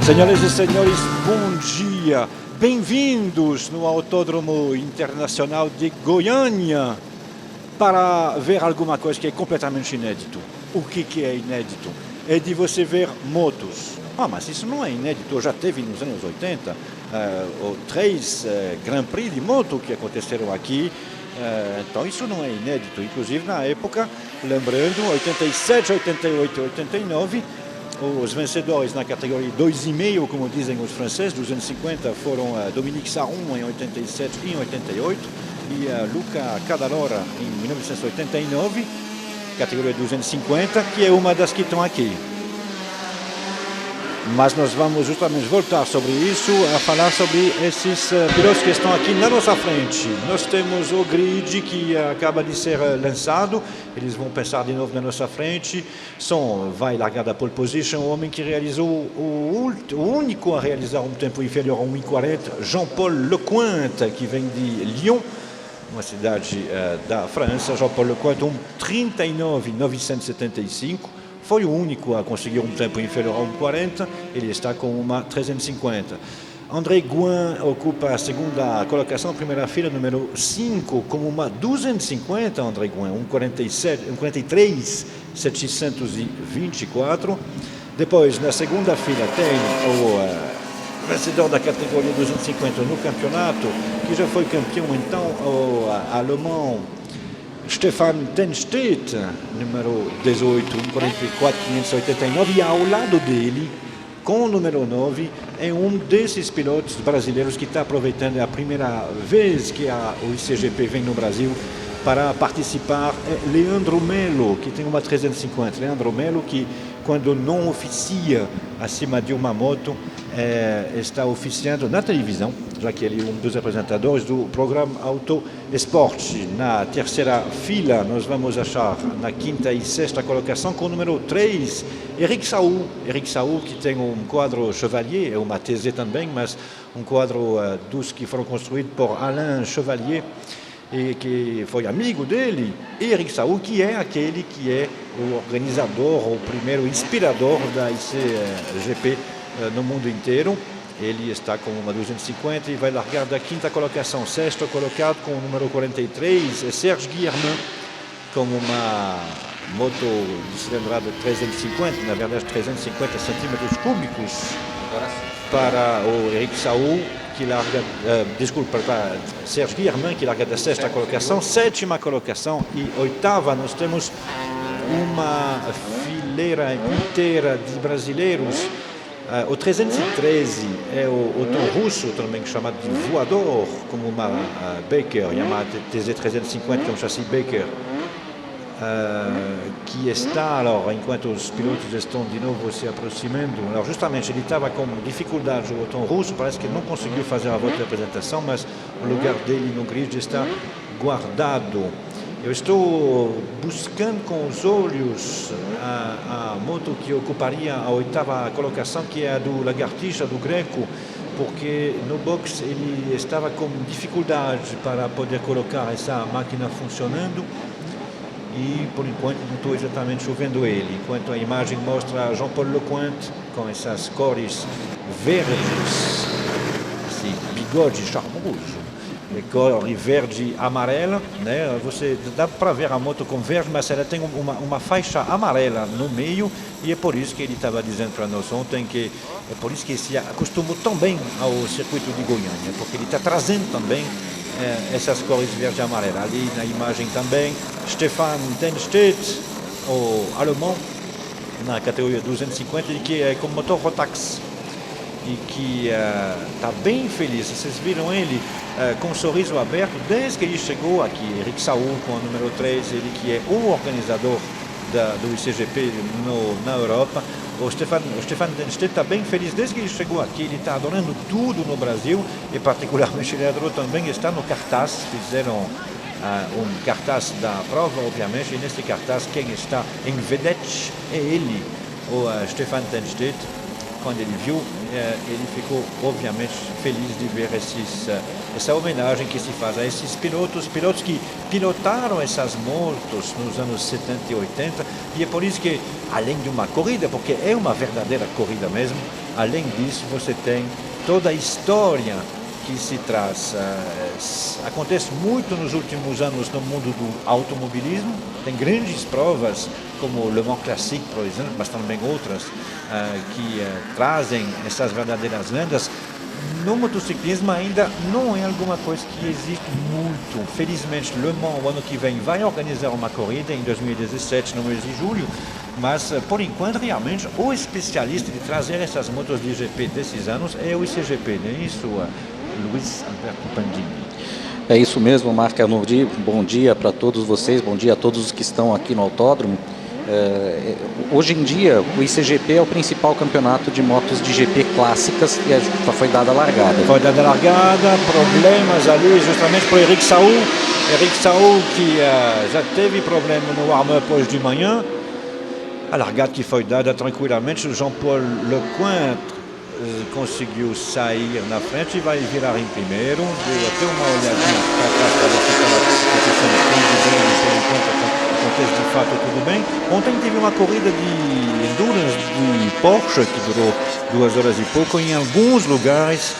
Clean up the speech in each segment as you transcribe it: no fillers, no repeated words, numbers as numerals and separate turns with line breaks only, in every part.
Senhoras e senhores, bom dia. Bem-vindos no Autódromo Internacional de Goiânia para ver alguma coisa que é completamente inédito. O que é inédito? É de você ver motos. Mas isso não é inédito. Já teve nos anos 80 três Grand Prix de moto que aconteceram aqui. Então isso não é inédito. Inclusive na época, lembrando, 87, 88 e 89, os vencedores na categoria 2,5, como dizem os franceses, 250, foram Dominique Sarron em 87 e em 88 e Luca Cadalora em 1989, categoria 250, que é uma das que estão aqui. Mas nós vamos justamente voltar sobre isso, a falar sobre esses pilotos que estão aqui na nossa frente. Nós temos o grid que acaba de ser lançado, eles vão passar de novo na nossa frente. Vai largar da pole position o homem que realizou o único a realizar um tempo inferior a 1,40, Jean-Paul Lecointe, que vem de Lyon, uma cidade da França. Jean-Paul Lecointe, 1,39,975. Foi o único a conseguir um tempo inferior a 1,40, ele está com uma 350. André Gouin ocupa a segunda colocação, primeira fila, número 5, com uma 250, André Gouin, 1,43,724. Depois, na segunda fila, tem o vencedor da categoria 250 no campeonato, que já foi campeão, então, o alemão Stefan Tennstedt, número 18, 1,44,589, e ao lado dele, com o número 9, é um desses pilotos brasileiros que está aproveitando a primeira vez que o ICGP vem no Brasil para participar, é Leandro Melo, que tem uma 350. Leandro Melo, que quando não oficia acima de uma moto, está oficiando na televisão, já que ele é um dos apresentadores do programa Auto Esporte. Na terceira fila, nós vamos achar na quinta e sexta colocação, com o número 3, Eric Saul. Eric Saul, que tem um quadro Chevalier, é uma TZ também, mas um quadro dos que foram construídos por Alain Chevalier, e que foi amigo dele, e Eric Saul, que é aquele que é o organizador, o primeiro inspirador da ICGP no mundo inteiro. Ele está com uma 250 e vai largar da quinta colocação. Sexto colocado com o número 43 é Serge Guilhermin, com uma moto de cilindrada 350, na verdade 350 centímetros cúbicos, para o Eric Saul, que larga, para Serge Guilhermin, que larga da sexta colocação. Sétima colocação e oitava, nós temos uma fileira inteira de brasileiros. O 313 é o tom russo, também chamado de voador, como uma Baker, Yamaha TZ350, que é um chassi Baker, que está, enquanto os pilotos estão de novo se aproximando, justamente ele estava com dificuldade, o tom russo, parece que não conseguiu fazer a volta de apresentação, mas o lugar dele no grid está guardado. Eu estou buscando com os olhos a moto que ocuparia a oitava colocação, que é a do Lagartixa, do Greco, porque no box ele estava com dificuldade para poder colocar essa máquina funcionando e, por enquanto, não estou exatamente vendo ele. Enquanto a imagem mostra Jean-Paul Lecointe com essas cores verdes, esse bigode charmoso, cor verde amarela, né? Você dá para ver a moto com verde, mas ela tem uma faixa amarela no meio, e é por isso que ele estava dizendo para nós ontem que é por isso que se acostumou tão bem ao circuito de Goiânia, porque ele está trazendo também essas cores verde e amarela. Ali na imagem também Stefan Tennstedt, o alemão, na categoria 250, que é com motor Rotax e que está bem feliz. Vocês viram ele com um sorriso aberto desde que ele chegou aqui. Eric Saul com o número 3, ele que é o organizador do ICGP na Europa. O Stefan Tennstedt está bem feliz desde que ele chegou aqui. Ele está adorando tudo no Brasil e particularmente ele adorou também estar no cartaz. Fizeram um cartaz da prova, obviamente, e nesse cartaz quem está em vedete é ele, o Stefan Tennstedt. Quando ele viu, ele ficou obviamente feliz de ver esses essa homenagem que se faz a esses pilotos que pilotaram essas motos nos anos 70 e 80, e é por isso que, além de uma corrida, porque é uma verdadeira corrida mesmo, além disso você tem toda a história que se traz. Acontece muito nos últimos anos no mundo do automobilismo, tem grandes provas, como Le Mans Classique, por exemplo, mas também outras, que trazem essas verdadeiras lendas. No motociclismo ainda não é alguma coisa que existe muito. Felizmente, Le Mans, o ano que vem, vai organizar uma corrida em 2017, no mês de julho, mas, por enquanto, realmente, o especialista de trazer essas motos de GP desses anos é o ICGP, não é isso, Luiz Alberto Pandini?
É isso mesmo, Marco Arnoldi. Bom dia para todos vocês, bom dia a todos os que estão aqui no autódromo. Hoje em dia, o ICGP é o principal campeonato de motos de GP clássicas e já foi dada a largada.
Foi dada a largada, problemas ali justamente por Eric Saul. Eric Saul que já teve problema no warm-up hoje de manhã. A largada que foi dada tranquilamente, o Jean-Paul Lecointre conseguiu sair na frente e vai virar em primeiro. Deu até uma olhadinha para trás para ver se estava acontecendo tudo bem, por enquanto acontece de fato tudo bem. Ontem teve uma corrida de endurance de Porsche que durou 2 horas e pouco. Em alguns lugares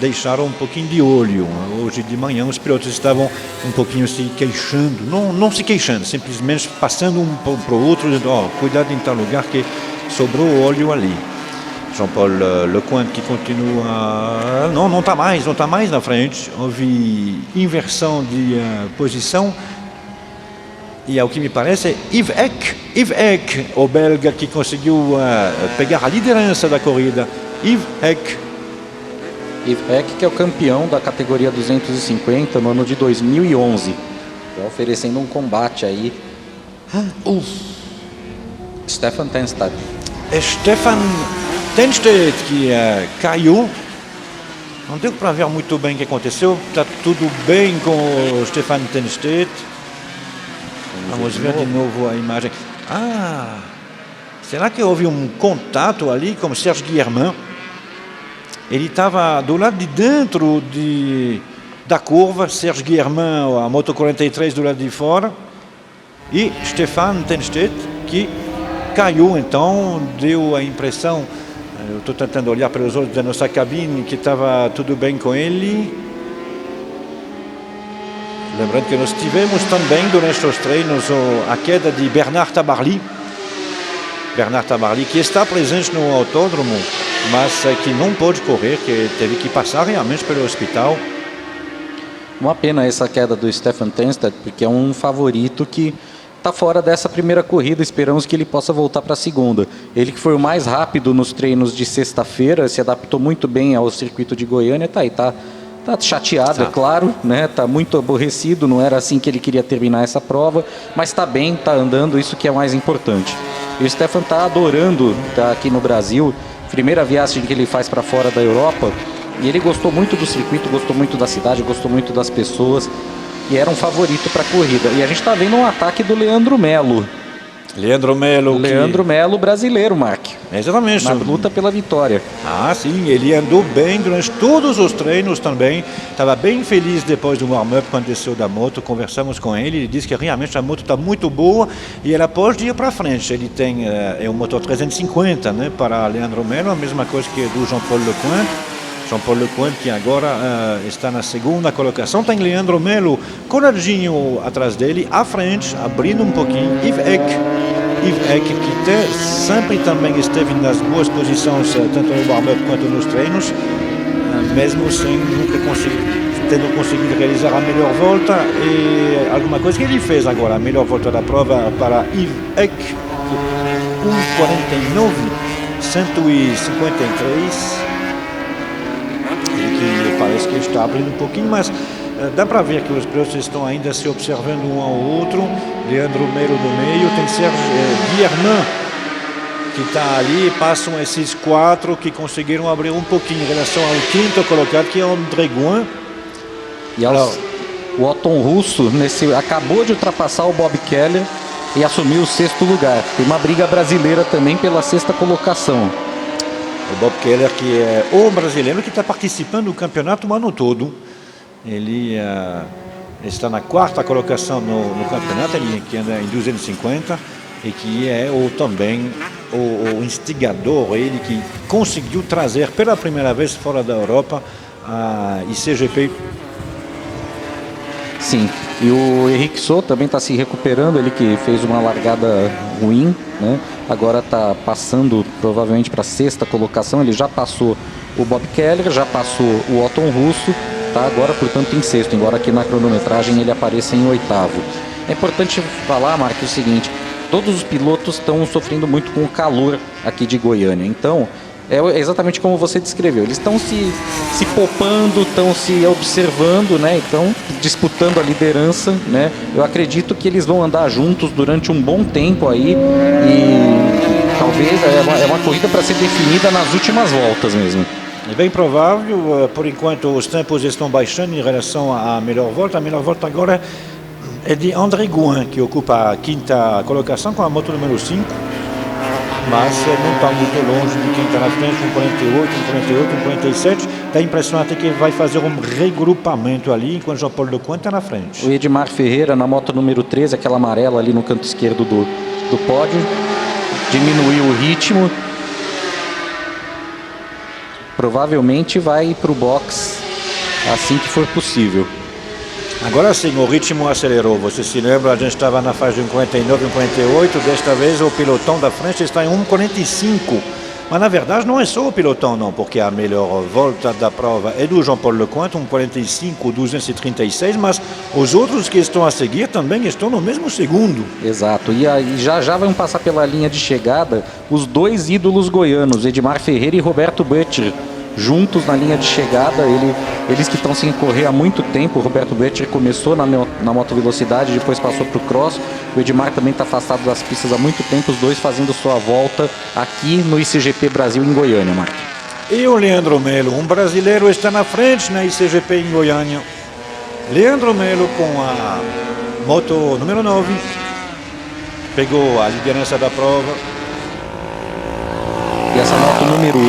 deixaram um pouquinho de óleo. Hoje de manhã os pilotos estavam um pouquinho se queixando, não se queixando, simplesmente passando um para o outro, dizendo, cuidado em tal lugar que sobrou óleo ali. Jean-Paul Lecointre que continua, não está mais na frente, houve inversão de posição, e ao que me parece é Yves Eck, o belga que conseguiu pegar a liderança da corrida. Yves Eck,
que é o campeão da categoria 250 no ano de 2011, oferecendo um combate aí. Stefan Tenstedt.
Stefan Tenstedt que caiu. Não deu para ver muito bem o que aconteceu. Está tudo bem com o Stefan Tenstedt. Vamos ver de novo a imagem. Será que houve um contato ali com o Serge Guillermin? Ele estava do lado de dentro da curva, Serge Guillermin, a moto 43 do lado de fora, e Stefan Tenstedt que caiu, então deu a impressão, eu estou tentando olhar pelos olhos da nossa cabine, que estava tudo bem com ele. Lembrando que nós tivemos também durante os treinos a queda de Bernard Tabarly, que está presente no autódromo, mas que não pôde correr, que teve que passar realmente pelo hospital.
Uma pena essa queda do Stefan Tenstedt, porque é um favorito que está fora dessa primeira corrida, esperamos que ele possa voltar para a segunda. Ele que foi o mais rápido nos treinos de sexta-feira, se adaptou muito bem ao circuito de Goiânia, tá chateado, é claro, né? Tá muito aborrecido, não era assim que ele queria terminar essa prova, mas está bem, está andando, isso que é mais importante. E o Stefan está adorando estar aqui no Brasil, primeira viagem que ele faz para fora da Europa, e ele gostou muito do circuito, gostou muito da cidade, gostou muito das pessoas, e era um favorito para a corrida. E a gente está vendo um ataque do Leandro Melo.
Leandro
Melo brasileiro, Mark.
Exatamente.
Na luta pela vitória.
Sim, ele andou bem durante todos os treinos também. Estava bem feliz depois do warm-up quando desceu da moto. Conversamos com ele, ele disse que realmente a moto está muito boa e ela pode ir para frente. Ele tem um motor 350, né, para Leandro Melo, a mesma coisa que do Jean-Paul Lecointre, que agora está na segunda colocação. Tem Leandro Melo coladinho atrás dele, à frente, abrindo um pouquinho. Yves Eck, que sempre também esteve nas boas posições, tanto no warm-up quanto nos treinos, mesmo sem nunca tendo conseguido realizar a melhor volta. E alguma coisa que ele fez agora, a melhor volta da prova para Yves Eck, 1:49, 153. Que parece que está abrindo um pouquinho, mas dá para ver que os pilotos estão ainda se observando um ao outro. Leandro Melo no meio, tem Serge Guillermin que está ali, passam esses 4 que conseguiram abrir um pouquinho em relação ao quinto colocado, que é o André Gouin.
E o Otton Russo acabou de ultrapassar o Bob Keller e assumiu o 6º lugar. Tem uma briga brasileira também pela 6ª colocação.
O Bob Keller, que é o brasileiro que está participando do campeonato o ano todo. Ele está na quarta colocação no campeonato, ele que anda em 250 e que é também o instigador, ele que conseguiu trazer pela primeira vez fora da Europa a ICGP.
Sim, e o Henrique Sou também está se recuperando, ele que fez uma largada ruim, né? Agora está passando provavelmente para a sexta colocação, ele já passou o Bob Keller, já passou o Otton Russo, está agora, portanto, em sexto, embora aqui na cronometragem ele apareça em oitavo. É importante falar, Mark, o seguinte, todos os pilotos estão sofrendo muito com o calor aqui de Goiânia, então é exatamente como você descreveu, eles estão se poupando, estão se observando, né? Estão disputando a liderança, né? Eu acredito que eles vão andar juntos durante um bom tempo aí e talvez é uma corrida para ser definida nas últimas voltas mesmo.
É bem provável, por enquanto os tempos estão baixando em relação à melhor volta. A melhor volta agora é de André Gouin, que ocupa a quinta colocação com a moto número 5. Mas não está muito longe de quem está na frente, um 48, um 48, um 47. Dá a impressão até que ele vai fazer um regrupamento ali, enquanto Jean-Paul Lecointe está na frente.
O Edmar Ferreira na moto número 13, aquela amarela ali no canto esquerdo do pódio, diminuiu o ritmo. Provavelmente vai para o box assim que for possível.
Agora sim, o ritmo acelerou. Você se lembra, a gente estava na faixa de 1,49, 1,48. Desta vez o pilotão da frente está em 1,45. Mas na verdade não é só o pilotão não, porque a melhor volta da prova é do Jean-Paul Lecointe, 1,45, 236, mas os outros que estão a seguir também estão no mesmo segundo.
Exato, e aí já vão passar pela linha de chegada os dois ídolos goianos, Edmar Ferreira e Roberto Butcher, juntos na linha de chegada, eles que estão sem correr há muito tempo. O Roberto Butcher começou na moto velocidade, depois passou para o cross. O Edmar também está afastado das pistas há muito tempo, os dois fazendo sua volta aqui no ICGP Brasil em Goiânia, Mark.
E o Leandro Melo, um brasileiro, está na frente na ICGP em Goiânia. Leandro Melo com a moto número 9, pegou a liderança da prova.
E essa moto número 8,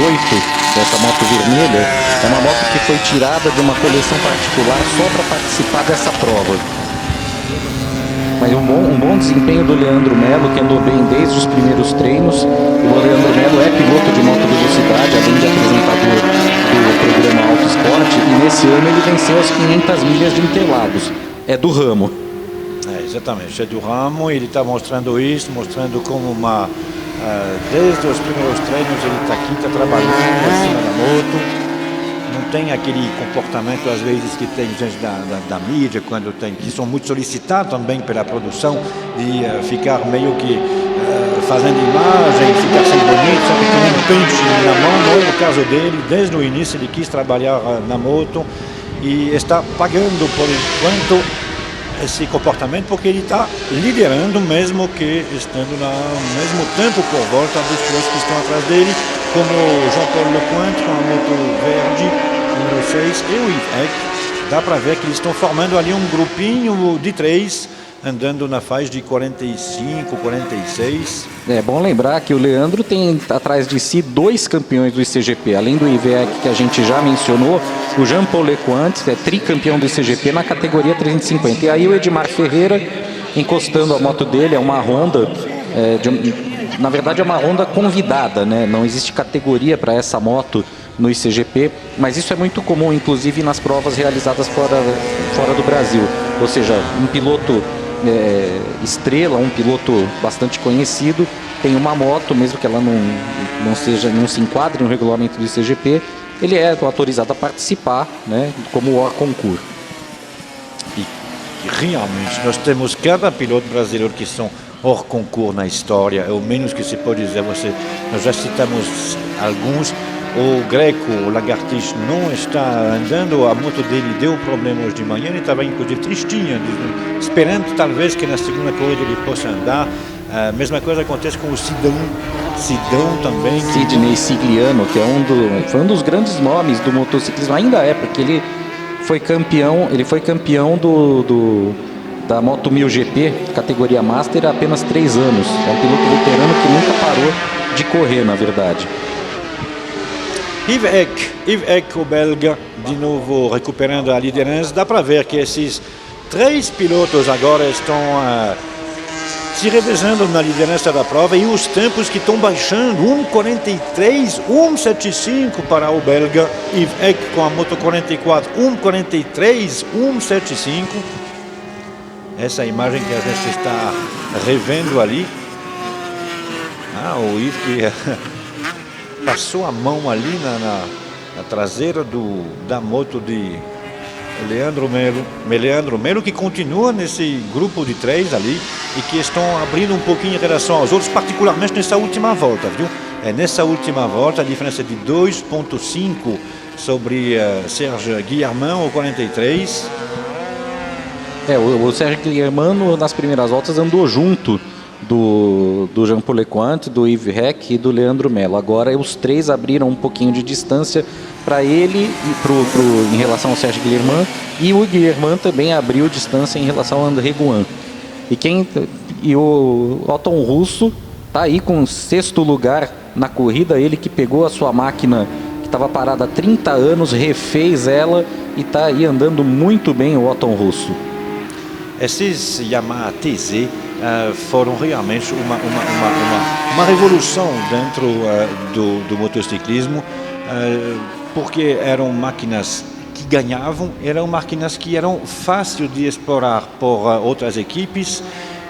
essa moto vermelha, é uma moto que foi tirada de uma coleção particular só para participar dessa prova. Mas um bom desempenho do Leandro Melo, que andou bem desde os primeiros treinos. O Leandro Melo é piloto de moto velocidade, além de apresentador do programa Auto Esporte, e nesse ano ele venceu as 500 milhas de Interlagos. É do ramo.
Exatamente, é do ramo. Ele está mostrando isso, mostrando como desde os primeiros treinos ele está aqui, está trabalhando acima da moto. Não tem aquele comportamento às vezes que tem gente da mídia, que são muito solicitados também pela produção, de ficar meio que fazendo imagem, ficar sem bonito, sempre com um pente na mão. Não é o caso dele. Desde o início ele quis trabalhar na moto e está pagando por enquanto esse comportamento, porque ele está liderando, mesmo que estando no mesmo tempo por volta dos pilotos que estão atrás dele, como o Jean-Paul Lecointe com a moto verde, número 6, e o Yves Eck. Dá para ver que eles estão formando ali um grupinho de 3, andando na faixa de 45, 46.
É bom lembrar que o Leandro tem atrás de si 2 campeões do ICGP, além do IVEC que a gente já mencionou, o Jean-Paul Lecointe é tricampeão do ICGP na categoria 350. E aí o Edmar Ferreira, encostando a moto dele, é uma Honda, na verdade é uma Honda convidada, né? Não existe categoria para essa moto no ICGP, mas isso é muito comum, inclusive nas provas realizadas fora do Brasil. Ou seja, um piloto estrela, um piloto bastante conhecido, tem uma moto, mesmo que ela não se enquadre no regulamento do ICGP, ele é autorizado a participar, né, como o concurso.
E realmente nós temos cada piloto brasileiro que são hors concurso na história, é o menos que se pode dizer. Nós já citamos alguns. O Greco, o Lagartiche, não está andando, a moto dele deu problemas de manhã, ele estava inclusive tristinho, esperando talvez que na segunda corrida ele possa andar. A mesma coisa acontece com o Sidão também.
Sidney Sigliano, que foi um dos grandes nomes do motociclismo, ainda é, porque ele foi campeão da Moto 1000 GP, categoria Master, há apenas 3 anos. É um piloto veterano que nunca parou de correr, na verdade.
Yves Eck, o belga, de novo recuperando a liderança. Dá para ver que esses 3 pilotos agora estão se revezando na liderança da prova e os tempos que estão baixando, 1:43, 1:75 para o belga, Yves Eck com a moto 44, 1:43, 1:75. Essa imagem que a gente está revendo ali. O Yves que passou a mão ali na traseira da moto de Leandro Melo, que continua nesse grupo de 3 ali e que estão abrindo um pouquinho em relação aos outros, particularmente nessa última volta, viu? Nessa última volta a diferença de 2,5 sobre Serge Guillermin, o 43.
O Serge Guillermin nas primeiras voltas andou junto do Jean-Paul Lecointe, do Yves Eck e do Leandro Melo. Agora os 3 abriram um pouquinho de distância para ele e em relação ao Serge Guillermin, e o Guillermin também abriu distância em relação ao André Gouin. E o Otton Russo está aí com o 6º lugar na corrida, ele que pegou a sua máquina que estava parada há 30 anos, refez ela e está aí andando muito bem o Otton Russo.
Esses Yamaha TZ foram realmente uma revolução dentro do motociclismo, porque eram máquinas que ganhavam, eram máquinas que eram fáceis de explorar por outras equipes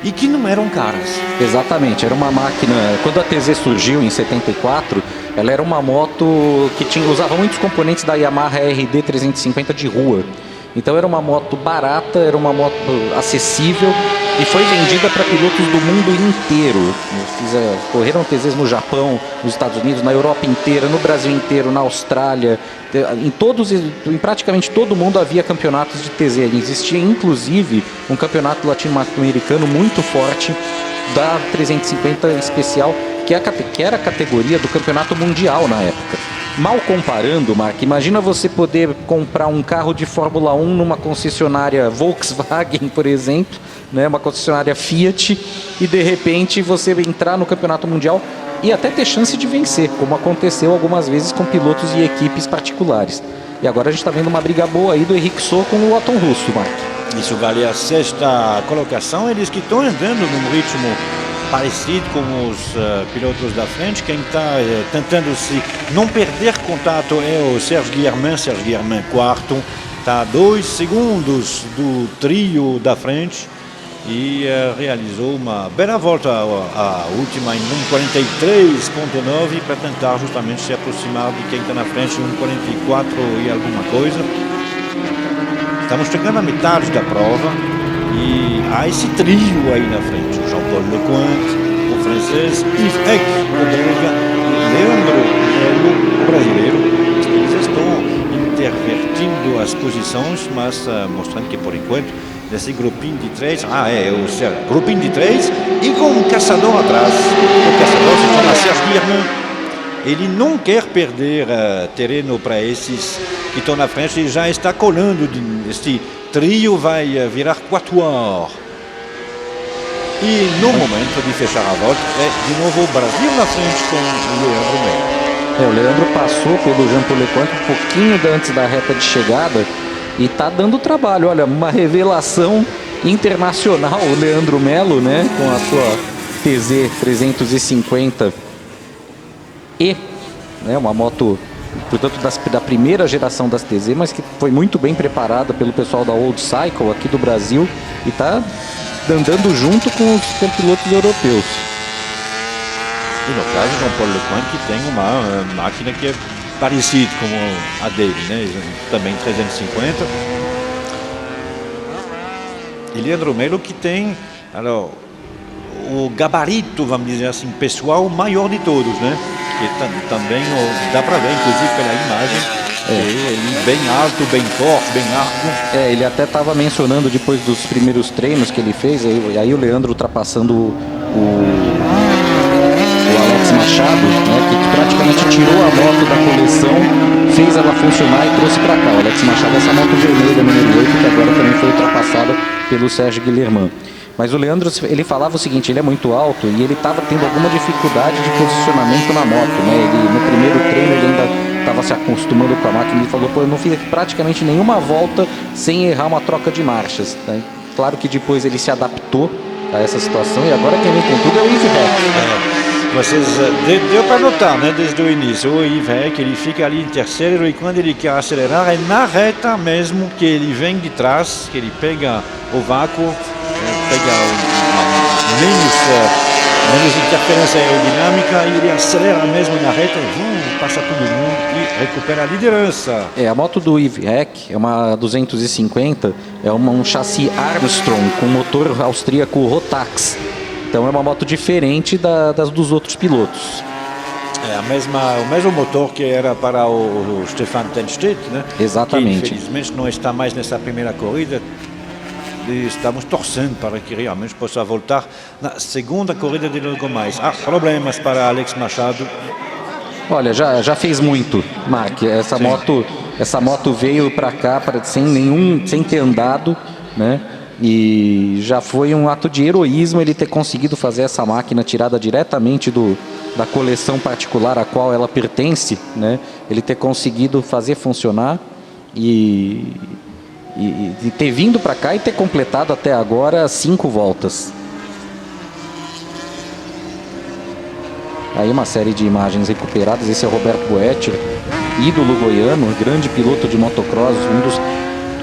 e que não eram caras.
Exatamente, era uma máquina, quando a TZ surgiu em 74, ela era uma moto que usava muitos componentes da Yamaha RD 350 de rua. Então era uma moto barata, era uma moto acessível e foi vendida para pilotos do mundo inteiro. Correram TZs no Japão, nos Estados Unidos, na Europa inteira, no Brasil inteiro, na Austrália. Em praticamente todo mundo havia campeonatos de TZ. Existia inclusive um campeonato latino-americano muito forte da 350 especial, que era a categoria do campeonato mundial na época. Mal comparando, Mark, imagina você poder comprar um carro de Fórmula 1 numa concessionária Volkswagen, por exemplo, né, uma concessionária Fiat, e de repente você entrar no campeonato mundial e até ter chance de vencer, como aconteceu algumas vezes com pilotos e equipes particulares. E agora a gente está vendo uma briga boa aí do Henrique So com o Otton Russo, Mark.
Isso vale a 6ª colocação, eles que estão andando num ritmo parecido com os pilotos da frente. Quem está tentando se não perder contato é o Serge Guillermin quarto, está a 2 segundos do trio da frente e realizou uma bela volta, a última em 1:43.9 para tentar justamente se aproximar de quem está na frente, 1:44 e alguma coisa. Estamos chegando à metade da prova e há esse trio aí na frente: o Jean-Paul Lecointe, o francês, Yves Eck, o belga, e Leandro Melo, o brasileiro. Eles estão intervertindo as posições, mas mostrando que por enquanto desse grupinho de 3, o grupinho de 3 e com um caçador atrás. O caçador se chama Serge Guillermin. Ele não quer perder terreno para esses que estão na frente e já está colando. Este trio vai virar quatuor. E no momento de fechar a volta é de novo o Brasil na frente com o Leandro Melo.
O Leandro passou pelo Jean-Paul Lecointe um pouquinho antes da reta de chegada e está dando trabalho. Olha, uma revelação internacional, o Leandro Melo, né, com a sua TZ 350 E, né, uma moto, portanto, da primeira geração das TZ, mas que foi muito bem preparada pelo pessoal da Old Cycle aqui do Brasil e está andando junto com os pilotos europeus.
E no caso, Jean-Paul Lecointe, que tem uma máquina que é parecida com a dele, né? Também 350. E Leandro Melo, que tem o gabarito, vamos dizer assim, pessoal maior de todos, né? Que também dá para ver, inclusive pela imagem, ele bem alto, bem forte, bem largo.
Ele até estava mencionando depois dos primeiros treinos que ele fez, aí o Leandro ultrapassando o Alex Machado, né, que praticamente tirou a moto da coleção, fez ela funcionar e trouxe para cá. O Alex Machado, essa moto vermelha número 8, que agora também foi ultrapassada pelo Serge Guillermin. Mas o Leandro, ele falava o seguinte: ele é muito alto e ele estava tendo alguma dificuldade de posicionamento na moto, né? Ele, no primeiro treino ele ainda estava se acostumando com a máquina, ele falou, pô, eu não fiz praticamente nenhuma volta sem errar uma troca de marchas, né? Claro que depois ele se adaptou a essa situação e agora quem vem com tudo é o Yves Heck.
Vocês, deu para notar, né, desde o início, o Yves Heck, ele fica ali em terceiro e quando ele quer acelerar é na reta mesmo que ele vem de trás, que ele pega o vácuo, pega menos interferência aerodinâmica e ele acelera mesmo na reta e passa todo mundo e recupera a liderança.
A moto do Yves Heck é uma 250, é um chassi Armstrong com motor austríaco Rotax. Então é uma moto diferente das dos outros pilotos.
O mesmo motor que era para o Stefan Tenstedt, né?
Exatamente.
Que infelizmente não está mais nessa primeira corrida. E estamos torcendo para que realmente possa voltar na segunda corrida de logo mais. Há problemas para Alex Machado.
Olha, já fez muito, Mark. Essa moto veio para cá sem ter andado, né? E já foi um ato de heroísmo ele ter conseguido fazer essa máquina tirada diretamente da coleção particular a qual ela pertence, né? Ele ter conseguido fazer funcionar e ter vindo para cá e ter completado até agora 5 voltas. Aí uma série de imagens recuperadas. Esse é o Roberto Boettcher, ídolo goiano, grande piloto de motocross.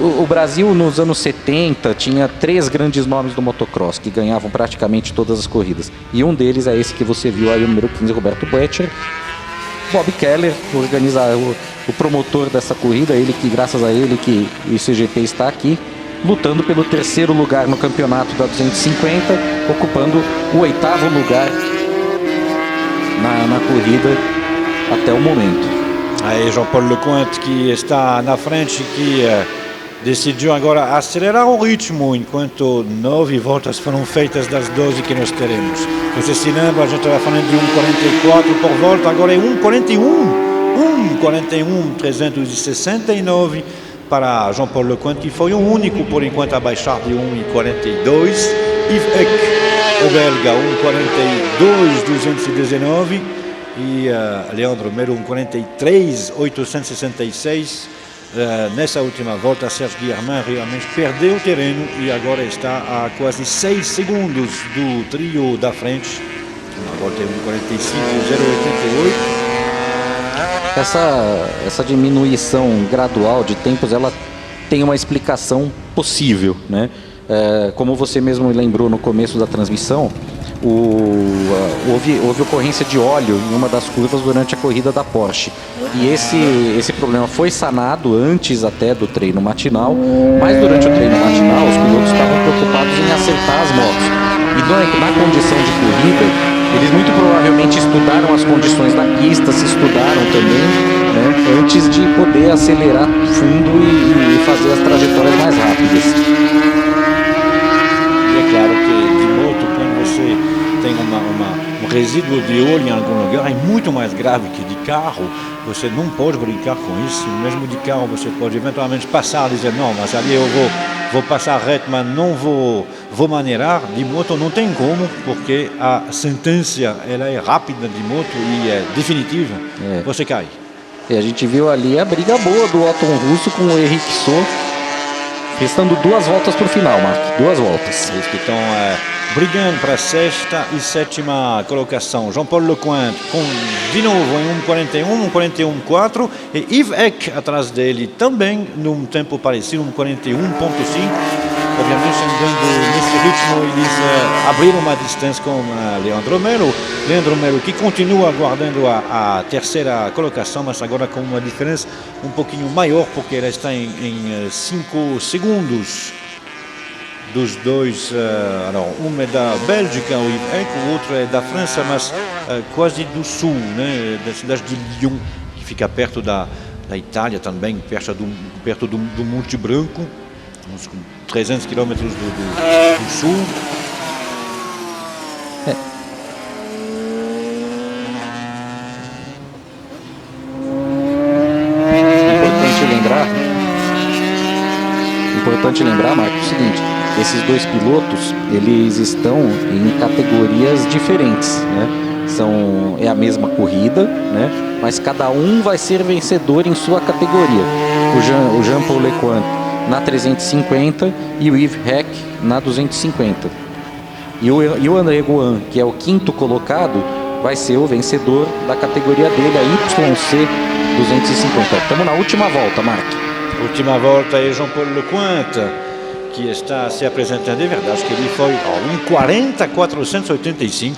O Brasil nos anos 70 tinha 3 grandes nomes do motocross que ganhavam praticamente todas as corridas. E um deles é esse que você viu aí, o número 15, Roberto Boettcher. Bob Keller, o promotor dessa corrida, graças a ele que o ICGP está aqui, lutando pelo 3º lugar no campeonato da 250, ocupando o 8º lugar na corrida até o momento.
Aí Jean-Paul Lecointe que está na frente, que decidiu agora acelerar o ritmo, enquanto 9 voltas foram feitas das 12 que nós teremos. Você se lembra, a gente estava falando de 1,44 por volta, agora é 1,41,369 para Jean-Paul Lecointe, que foi o único por enquanto a baixar de 1,42. Yves Heck, o belga, 1,42,219 e Leandro Melo, 1,43,866. Nessa última volta, Serge Guilhermin realmente perdeu o terreno e agora está a quase 6 segundos do trio da frente. Uma volta é 1,45,088.
Essa diminuição gradual de tempos, ela tem uma explicação possível, né? Como você mesmo lembrou no começo da transmissão, houve ocorrência de óleo em uma das curvas durante a corrida da Porsche. E esse problema foi sanado antes até do treino matinal, mas durante o treino matinal os pilotos estavam preocupados em acertar as motos. E na condição de corrida, eles muito provavelmente estudaram as condições da pista, se estudaram também, né, antes de poder acelerar fundo e fazer as trajetórias mais rápidas.
E é claro que de moto, quando você tem um resíduo de óleo em algum lugar, é muito mais grave que de carro. Você não pode brincar com isso. Mesmo de carro você pode eventualmente passar e dizer não, mas ali eu vou passar reto, mas não vou maneirar. De moto não tem como, porque a sentença ela é rápida de moto e é definitiva. Você cai.
E a gente viu ali a briga boa do Otton Russo com o Henrique So, restando 2 voltas para o final, Mark. 2 voltas.
Eles que estão brigando para a 6ª e 7ª colocação. Jean-Paul Lecointe de novo em 1,41,4 e Yves Heck atrás dele também num tempo parecido, 1,41,5. Obviamente andando nesse ritmo eles abriram uma distância com Leandro Melo. Leandro Melo que continua guardando a 3ª colocação, mas agora com uma diferença um pouquinho maior, porque ela está em 5 segundos dos dois. Um é da Bélgica, o Yves Heck, o outro é da França, mas quase do sul, né, da cidade de Lyon, que fica perto da Itália também, perto do Monte Branco, uns 300 quilômetros do sul.
Importante lembrar, Marco, o seguinte: esses 2 pilotos, eles estão em categorias diferentes, né? é a mesma corrida, né? Mas cada um vai ser vencedor em sua categoria. O Jean-Paul Leclerc na 350 e o Yves Heck na 250. E o André Gouin, que é o quinto colocado, vai ser o vencedor da categoria dele, a YC 250. Estamos na última volta, Mark.
Última volta é Jean-Paul Lecointe, que está se apresentando. É verdade que ele foi 1:40.485.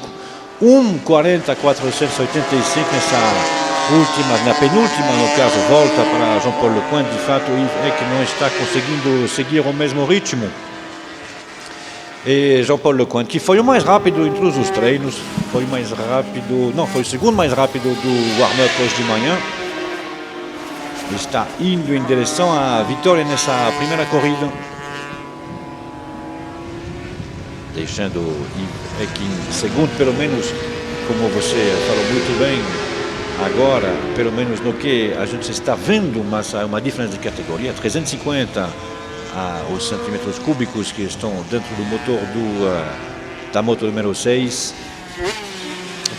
1:40.485 na penúltima, no caso, volta para Jean-Paul Lecointe. De fato, o Yves Heck não está conseguindo seguir o mesmo ritmo. E Jean-Paul Lecointe, que foi o mais rápido em todos os treinos, foi o segundo mais rápido do warm-up hoje de manhã. Está indo em direção à vitória nessa primeira corrida, deixando o Yves Heck em segundo, pelo menos, como você falou muito bem. Agora, pelo menos no que a gente está vendo, mas há uma diferença de categoria, 350 os centímetros cúbicos que estão dentro do motor da moto número 6.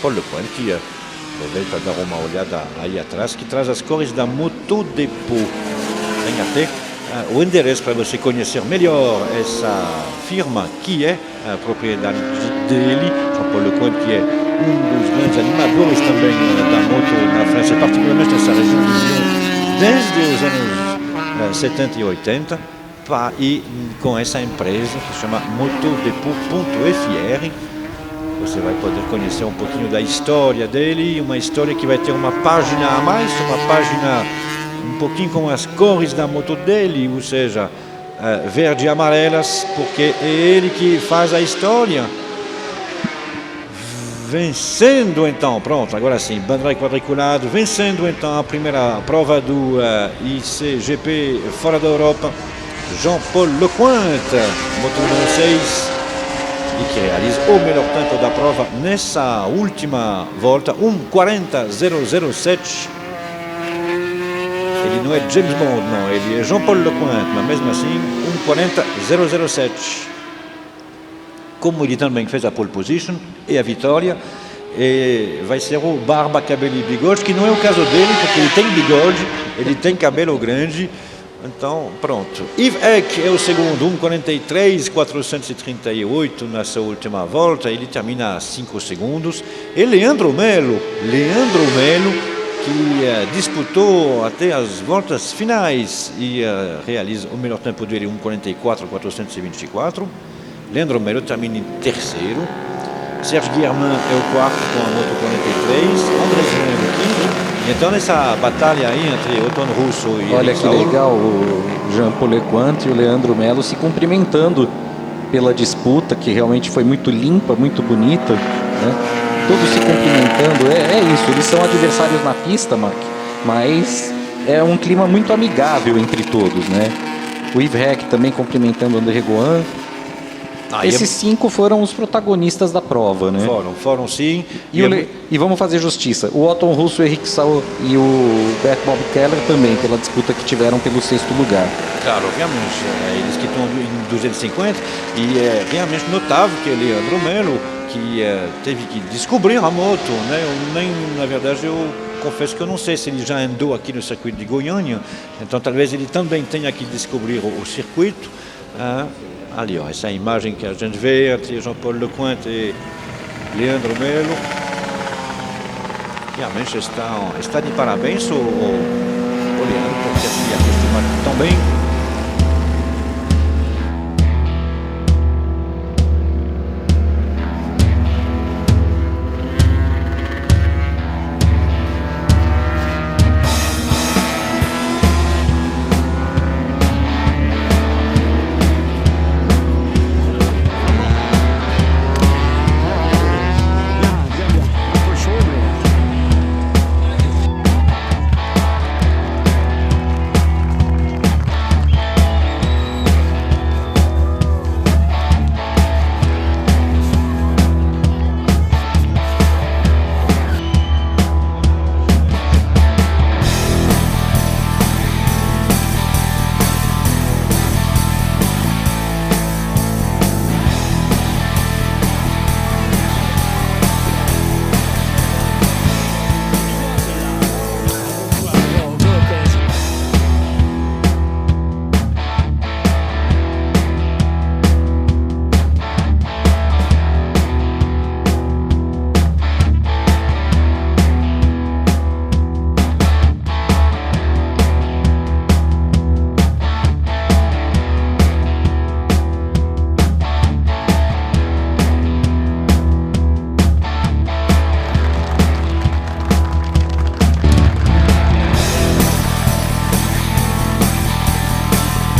Paul Lecointe, que aproveita para dar uma olhada aí atrás, que traz as cores da Moto Depot. Tem até o endereço para você conhecer melhor essa firma, que é a propriedade dele, Jean-Paul Lecointe, que é um dos grandes animadores também da moto na França, particularmente nessa região de Lyon, desde os anos 70 e 80, e com essa empresa que se chama motodepot.fr. Você vai poder conhecer um pouquinho da história dele, uma história que vai ter uma página a mais, uma página um pouquinho com as cores da moto dele, ou seja, verde e amarelas, porque é ele que faz a história. Vencendo então, pronto, agora sim, bandeira quadriculado, vencendo então a primeira prova do ICGP fora da Europa, Jean-Paul Lecointe, moto número 6, e que realiza o melhor tempo da prova nessa última volta, 1:40.007. Ele não é James Bond, não, ele é Jean-Paul Lecointe, mas mesmo assim, 1:40.007. Como ele também fez a pole position e a vitória, e vai ser o barba, cabelo e bigode, que não é o caso dele, porque ele tem bigode, ele tem cabelo grande. Então, pronto. Yves Heck é o segundo, 1:43.438 nessa última volta, ele termina a 5 segundos. E Leandro Melo, que disputou até as voltas finais e realiza o melhor tempo dele, 1:44.424. Leandro Melo termina em terceiro. Serge Guilhermin é o quarto com a moto 43. André Gouin é o quinto. Então, nessa batalha aí entre Oton Russo e
olha que legal, o Jean-Paul Lecointe e o Leandro Melo se cumprimentando pela disputa, que realmente foi muito limpa, muito bonita, né? Todos se cumprimentando, é isso, eles são adversários na pista, Mark, mas é um clima muito amigável entre todos, né? O Yves Heck também cumprimentando o André Gouin. Esses 5 foram os protagonistas da prova, né?
Foram sim.
E vamos fazer justiça. O Oton Russo, o Eric Saul e o Bert Bob Keller também, pela disputa que tiveram pelo 6º lugar.
Claro, realmente, eles que estão em 250, e é realmente notável que Leandro Melo, que teve que descobrir a moto, né? Na verdade, eu confesso que eu não sei se ele já andou aqui no circuito de Goiânia, então talvez ele também tenha que descobrir o circuito. Ali, ó, essa imagem que a gente vê entre Jean-Paul Lecointe e Leandro Melo. Realmente está de parabéns o Leandro, porque assim acostuma tão bem.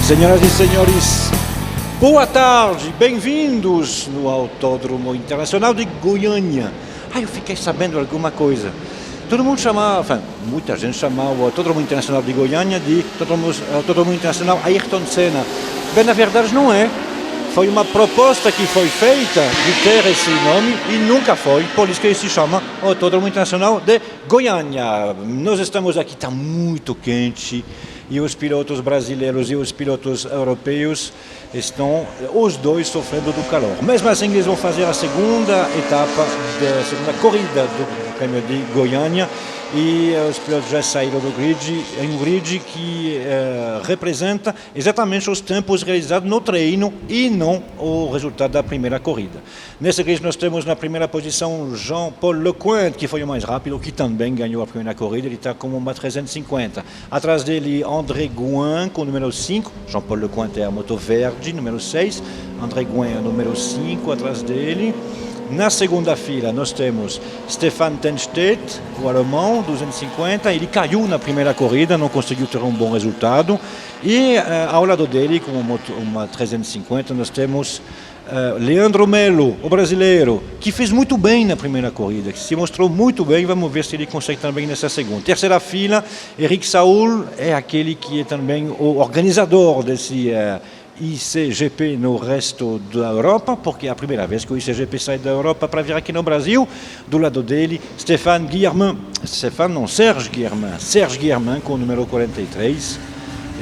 Senhoras e senhores, boa tarde, bem-vindos no Autódromo Internacional de Goiânia. Eu fiquei sabendo alguma coisa. Todo mundo chamava, muita gente chamava o Autódromo Internacional de Goiânia de Autódromo Internacional Ayrton Senna. Bem, na verdade não é. Foi uma proposta que foi feita de ter esse nome e nunca foi, por isso que ele se chama Autódromo Internacional de Goiânia. Nós estamos aqui, está muito quente, e os pilotos brasileiros e os pilotos europeus estão os dois sofrendo do calor. Mesmo assim, eles vão fazer a segunda etapa, a segunda corrida do Prêmio de Goiânia, e os pilotos já saíram do grid, em um grid que representa exatamente os tempos realizados no treino e não o resultado da primeira corrida. Nesse grid nós temos na primeira posição Jean-Paul Lecointre, que foi o mais rápido, que também ganhou a primeira corrida, ele está com uma 350. Atrás dele André Gouin com o número 5, Jean-Paul Lecointre é a moto verde, número 6, André Gouin é o número 5 atrás dele. Na segunda fila nós temos Stefan Tennstedt, o alemão, 250, ele caiu na primeira corrida, não conseguiu ter um bom resultado. E ao lado dele, com uma 350, nós temos Leandro Melo, o brasileiro, que fez muito bem na primeira corrida, que se mostrou muito bem. Vamos ver se ele consegue também nessa segunda. Terceira fila, Eric Saul é aquele que é também o organizador desse ICGP no resto da Europa, porque é a primeira vez que o ICGP sai da Europa para vir aqui no Brasil. Do lado dele, Serge Guilhermin com o número 43.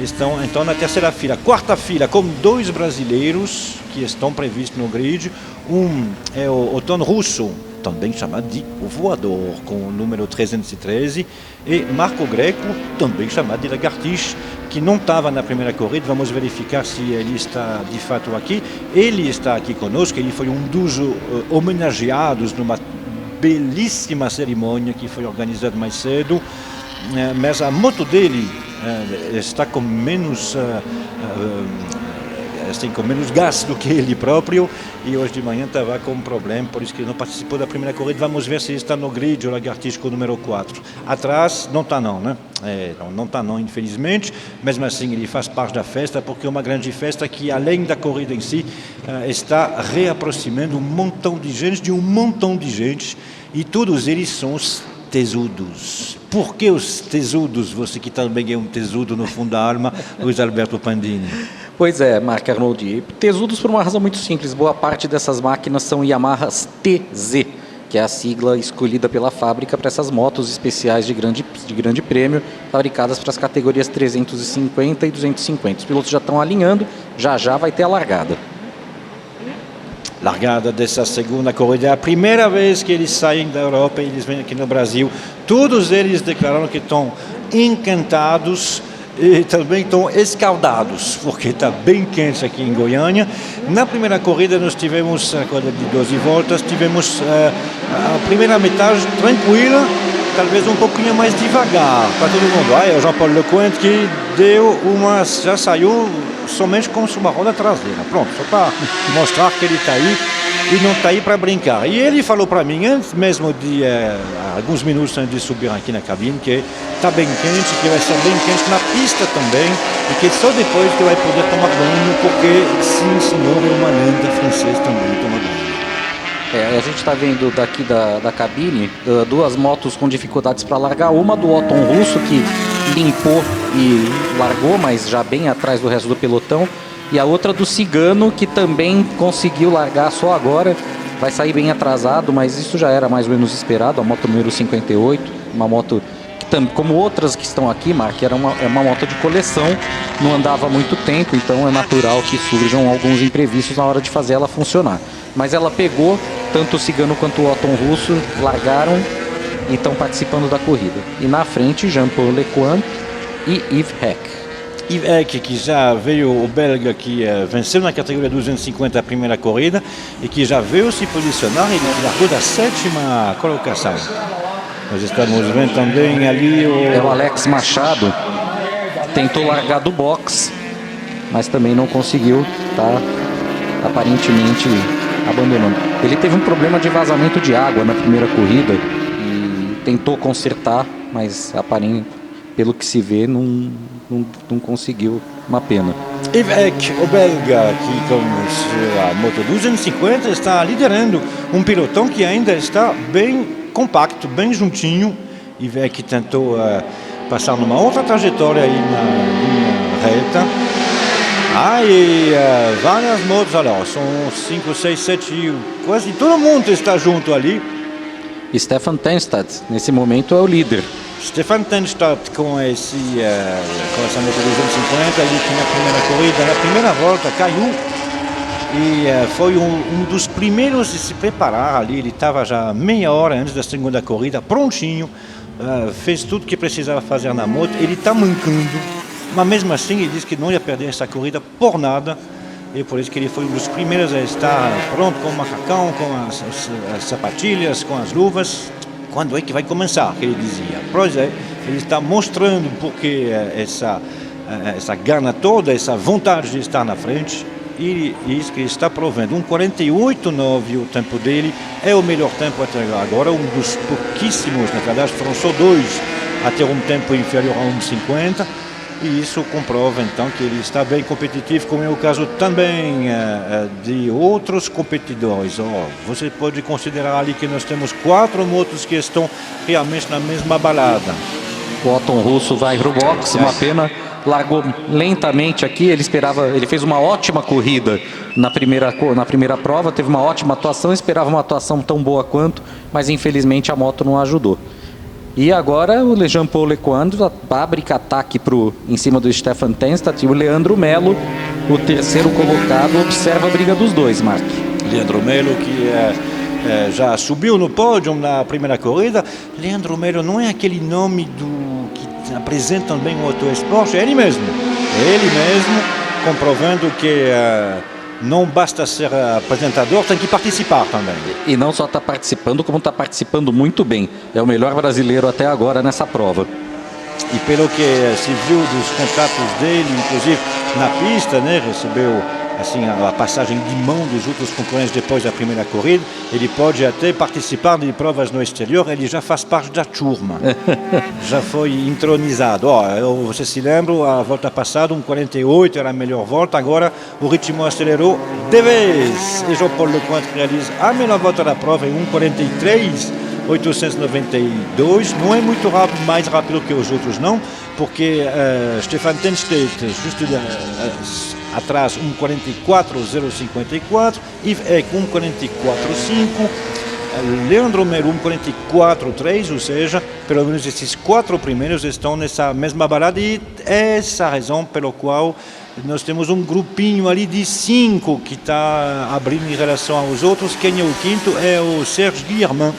Estão então na terceira fila. Quarta fila, com dois brasileiros que estão previstos no grid. Um é o Oton Russo, também chamado de o Voador, com o número 313, e Marco Greco, também chamado de Lagartiche, que não estava na primeira corrida. Vamos verificar se ele está de fato aqui. Ele está aqui conosco, ele foi um dos homenageados numa belíssima cerimônia que foi organizada mais cedo, mas a moto dele está com menos gás do que ele próprio, e hoje de manhã estava com um problema, por isso que ele não participou da primeira corrida. Vamos ver se ele está no grid, o Lagartiche com o número 4. Atrás não está não, né? Não está não, infelizmente. Mesmo assim ele faz parte da festa, porque é uma grande festa que, além da corrida em si, está reaproximando um montão de gente, e todos eles são os tesudos. Por que os tesudos? Você que também é um tesudo no fundo da alma, Luiz Alberto Pandini.
Pois é, Mark Arnoldi. Tesudos por uma razão muito simples. Boa parte dessas máquinas são Yamahas TZ, que é a sigla escolhida pela fábrica para essas motos especiais de grande prêmio, fabricadas para as categorias 350 e 250. Os pilotos já estão alinhando, já vai ter a largada.
Largada dessa segunda corrida, é a primeira vez que eles saem da Europa e eles vêm aqui no Brasil. Todos eles declararam que estão encantados e também estão escaldados, porque está bem quente aqui em Goiânia. Na primeira corrida nós tivemos a corrida de 12 voltas, tivemos a primeira metade tranquila, talvez um pouquinho mais devagar para todo mundo. É o Jean-Paul Lecointre que já saiu somente com sua roda traseira. Pronto, só para mostrar que ele está aí e não está aí para brincar. E ele falou para mim, antes mesmo de alguns minutos antes de subir aqui na cabine, que está bem quente, que vai ser bem quente na pista também, e que só depois que vai poder tomar banho, porque sim, senhor, é uma lenda francesa também toma banho.
A gente está vendo daqui da cabine duas motos com dificuldades para largar. Uma do Oton Russo, que limpou e largou, mas já bem atrás do resto do pelotão. E a outra do Cigano, que também conseguiu largar só agora. Vai sair bem atrasado, mas isso já era mais ou menos esperado. A moto número 58, uma moto que, como outras que estão aqui, Mark, é uma moto de coleção, não andava há muito tempo, então é natural que surjam alguns imprevistos na hora de fazer ela funcionar. Mas ela pegou, tanto o Cigano quanto o Oton Russo largaram e estão participando da corrida. E na frente, Jean-Paul Lecointre e Yves Heck.
Yves Heck, que já veio, o belga que venceu na categoria 250 a primeira corrida e que já veio se posicionar, ele largou da 7ª colocação. Nós estamos vendo também ali
o Alex Machado, tentou largar do box, mas também não conseguiu, tá aparentemente abandonando. Ele teve um problema de vazamento de água na primeira corrida e tentou consertar, mas pelo que se vê não conseguiu, uma pena.
Yves, o belga, que com sua moto 250 está liderando um pelotão que ainda está bem compacto, bem juntinho. Yves que tentou passar numa outra trajetória aí na linha reta. E várias motos, olha, são 5, 6, 7, quase todo mundo está junto ali.
Stefan Tenstad, nesse momento, é o líder.
Stefan Tenstad com essa moto 250, ele que na primeira corrida, na primeira volta, caiu e foi um dos primeiros a se preparar ali. Ele estava já meia hora antes da segunda corrida, prontinho, fez tudo que precisava fazer na moto. Ele está mancando, mas mesmo assim ele disse que não ia perder essa corrida por nada. E por isso que ele foi um dos primeiros a estar pronto com o macacão, com as sapatilhas, com as luvas. Quando é que vai começar? Ele dizia. Pois é, ele está mostrando porque essa gana toda, essa vontade de estar na frente. E isso que ele está provando. 1:48,9 o tempo dele, é o melhor tempo até agora, um dos pouquíssimos, na verdade foram só dois a ter um tempo inferior a 1:50. E isso comprova então que ele está bem competitivo, como é o caso também de outros competidores. Você pode considerar ali que nós temos 4 motos que estão realmente na mesma balada.
O Otton Russo vai pro box, uma pena, largou lentamente aqui. Ele fez uma ótima corrida na primeira prova, teve uma ótima atuação, esperava uma atuação tão boa quanto, mas infelizmente a moto não ajudou. E agora o Jean-Paul Lecomandre abre ataque em cima do Stefan Tenstad, e o Leandro Melo, o terceiro colocado, observa a briga dos dois, Mark.
Leandro Melo que já subiu no pódio na primeira corrida. Leandro Melo não é aquele nome que apresenta bem o autoesporte, é ele mesmo, comprovando que não basta ser apresentador, tem que participar também.
E não só está participando, como está participando muito bem. É o melhor brasileiro até agora nessa prova.
E pelo que se viu dos contatos dele, inclusive na pista, né, recebeu assim a passagem de mão dos outros concorrentes depois da primeira corrida. Ele pode até participar de provas no exterior, ele já faz parte da turma. Já foi entronizado. Você se lembra, a volta passada, 1:48 era a melhor volta, agora o ritmo acelerou de vez. E Jean-Paul Lecomandre realiza a melhor volta da prova em 1:43,892. Não é muito rápido, mais rápido que os outros não, porque Stefan Tenstad, justo atrás, 1:44,054, Yves 1:44,5, Leandro Melo 1:44,3, ou seja, pelo menos esses 4 primeiros estão nessa mesma balada, e é essa a razão pela qual nós temos um grupinho ali de 5 que está abrindo em relação aos outros. Quem é o quinto? É o Serge Guilhermin,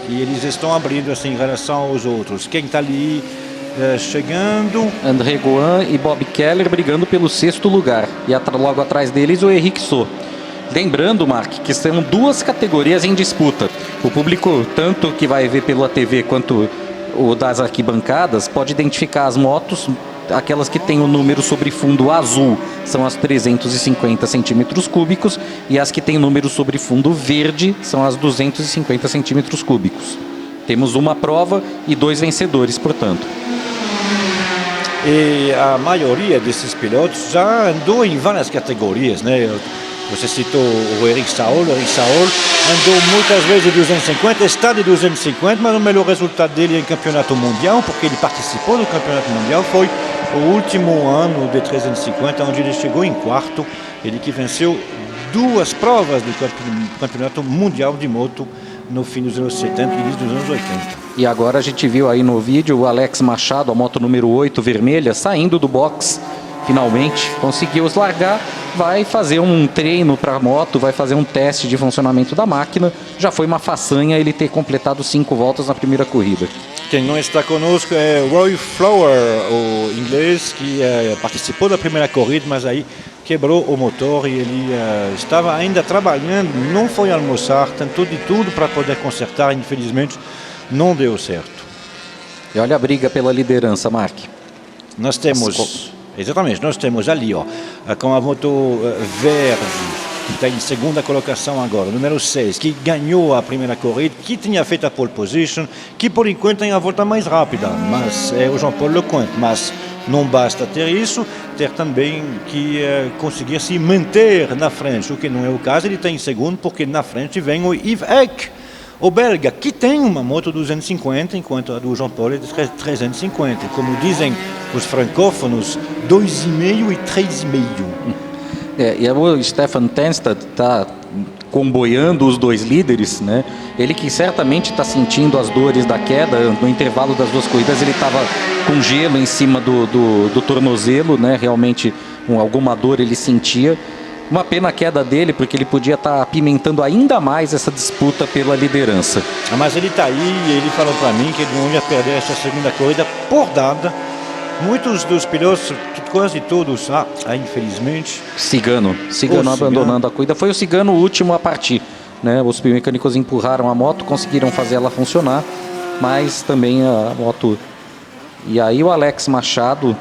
e eles estão abrindo assim em relação aos outros. Quem está ali chegando?
André Gouin e Bob Keller brigando pelo 6º lugar. E logo atrás deles o Henrique So. Lembrando, Mark, que são 2 categorias em disputa. O público, tanto que vai ver pela TV quanto o das arquibancadas, pode identificar as motos, aquelas que têm o número sobre fundo azul são as 350 centímetros cúbicos, e as que têm número sobre fundo verde são as 250 centímetros cúbicos. Temos uma prova e 2 vencedores, portanto.
E a maioria desses pilotos já andou em várias categorias, né? Você citou o Eric Saul andou muitas vezes de 250, está de 250, mas o melhor resultado dele em campeonato mundial, porque ele participou do campeonato mundial, foi o último ano de 350, onde ele chegou em 4º, ele que venceu 2 provas do campeonato mundial de moto no fim dos anos 70 e início dos anos 80.
E agora a gente viu aí no vídeo o Alex Machado, a moto número 8 vermelha, saindo do box, finalmente, conseguiu os largar, vai fazer um treino para a moto, vai fazer um teste de funcionamento da máquina. Já foi uma façanha ele ter completado 5 voltas na primeira corrida.
Quem não está conosco é Roy Flower, o inglês que participou da primeira corrida, mas aí quebrou o motor e ele estava ainda trabalhando, não foi almoçar, tentou de tudo para poder consertar, infelizmente não deu certo.
E olha a briga pela liderança, Mark.
Nós temos, exatamente, nós temos ali, com a moto verde, que está em segunda colocação agora, número 6, que ganhou a primeira corrida, que tinha feito a pole position, que por enquanto tem a volta mais rápida, mas é o Jean-Paul Lecomandre, mas Não basta ter isso, ter também que conseguir se manter na frente, o que não é o caso. Ele está em segundo porque na frente vem o Yves Eck, o belga, que tem uma moto 250, enquanto a do Jean Paul é de 350. Como dizem os francófonos, 2,5 e 3,5.
E o Stefan Tennstad está comboiando os dois líderes, né? Ele que certamente está sentindo as dores da queda. No intervalo das duas corridas ele estava com gelo em cima do tornozelo, né? Realmente alguma dor ele sentia. Uma pena a queda dele, porque ele podia estar apimentando ainda mais essa disputa pela liderança.
Mas ele está aí e ele falou para mim que ele não ia perder essa segunda corrida por nada. Muitos dos pilotos, quase todos, infelizmente...
Cigano abandonando a corrida. Foi o Cigano o último a partir, né? Os mecânicos empurraram a moto, conseguiram fazer ela funcionar, mas também a moto... E aí o Alex Machado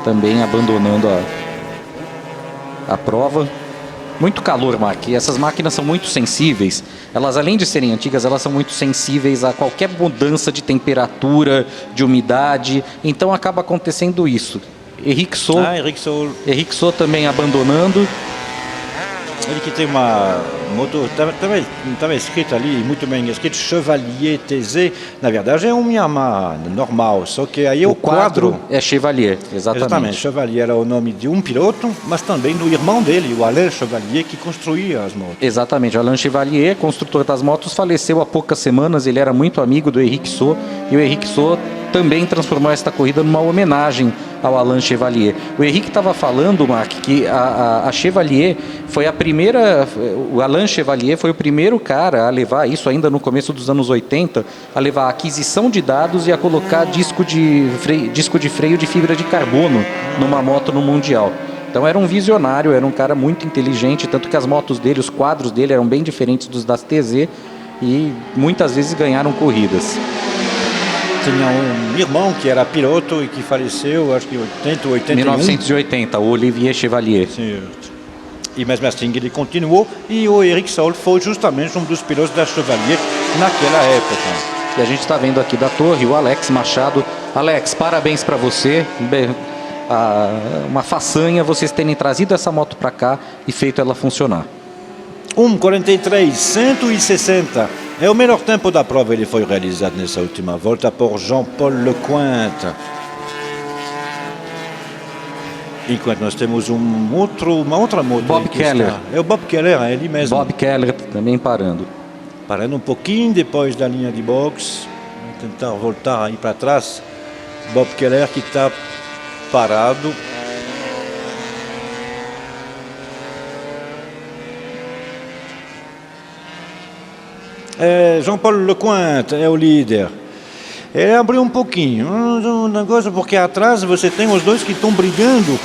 também abandonando a prova. Muito calor, Mark. E essas máquinas são muito sensíveis. Elas, além de serem antigas, elas são muito sensíveis a qualquer mudança de temperatura, de umidade. Então acaba acontecendo isso. Eric Sou também abandonando.
Ele que tem uma moto, estava escrito ali, muito bem escrito, Chevalier TZ. Na verdade é um Yamaha normal, só que aí o quadro
é Chevalier, exatamente.
Chevalier era o nome de um piloto, mas também do irmão dele, o Alain Chevalier, que construía as motos.
Exatamente, Alain Chevalier, construtor das motos, faleceu há poucas semanas. Ele era muito amigo do Eric Sou, e o Eric Sou também transformou esta corrida numa homenagem ao Alain Chevalier. O Henrique estava falando, Mark, que a Chevalier foi a primeira... O Alain Chevalier foi o primeiro cara a levar isso ainda no começo dos anos 80, a levar a aquisição de dados e a colocar disco de freio de fibra de carbono numa moto no Mundial. Então era um visionário, era um cara muito inteligente, tanto que as motos dele, os quadros dele eram bem diferentes dos das TZ e muitas vezes ganharam corridas.
Tinha um irmão que era piloto e que faleceu, acho que em 80 ou 81.
1980, o Olivier Chevalier.
Certo. E mesmo assim ele continuou, e o Eric Saul foi justamente um dos pilotos da Chevalier naquela época.
E a gente está vendo aqui da torre o Alex Machado. Alex, parabéns para você. Uma façanha vocês terem trazido essa moto para cá e feito ela funcionar.
1:43, 160. É o melhor tempo da prova, ele foi realizado nessa última volta por Jean-Paul Lecointe. Enquanto nós temos uma outra moto.
Bob Keller.
É o Bob Keller, é ele mesmo.
Bob Keller também parando.
Parando um pouquinho depois da linha de boxe. Vou tentar voltar aí para trás. Bob Keller que está parado. Jean-Paul Lecointe é o líder. Ele abriu um pouquinho um negócio, porque atrás você tem os dois que estão brigando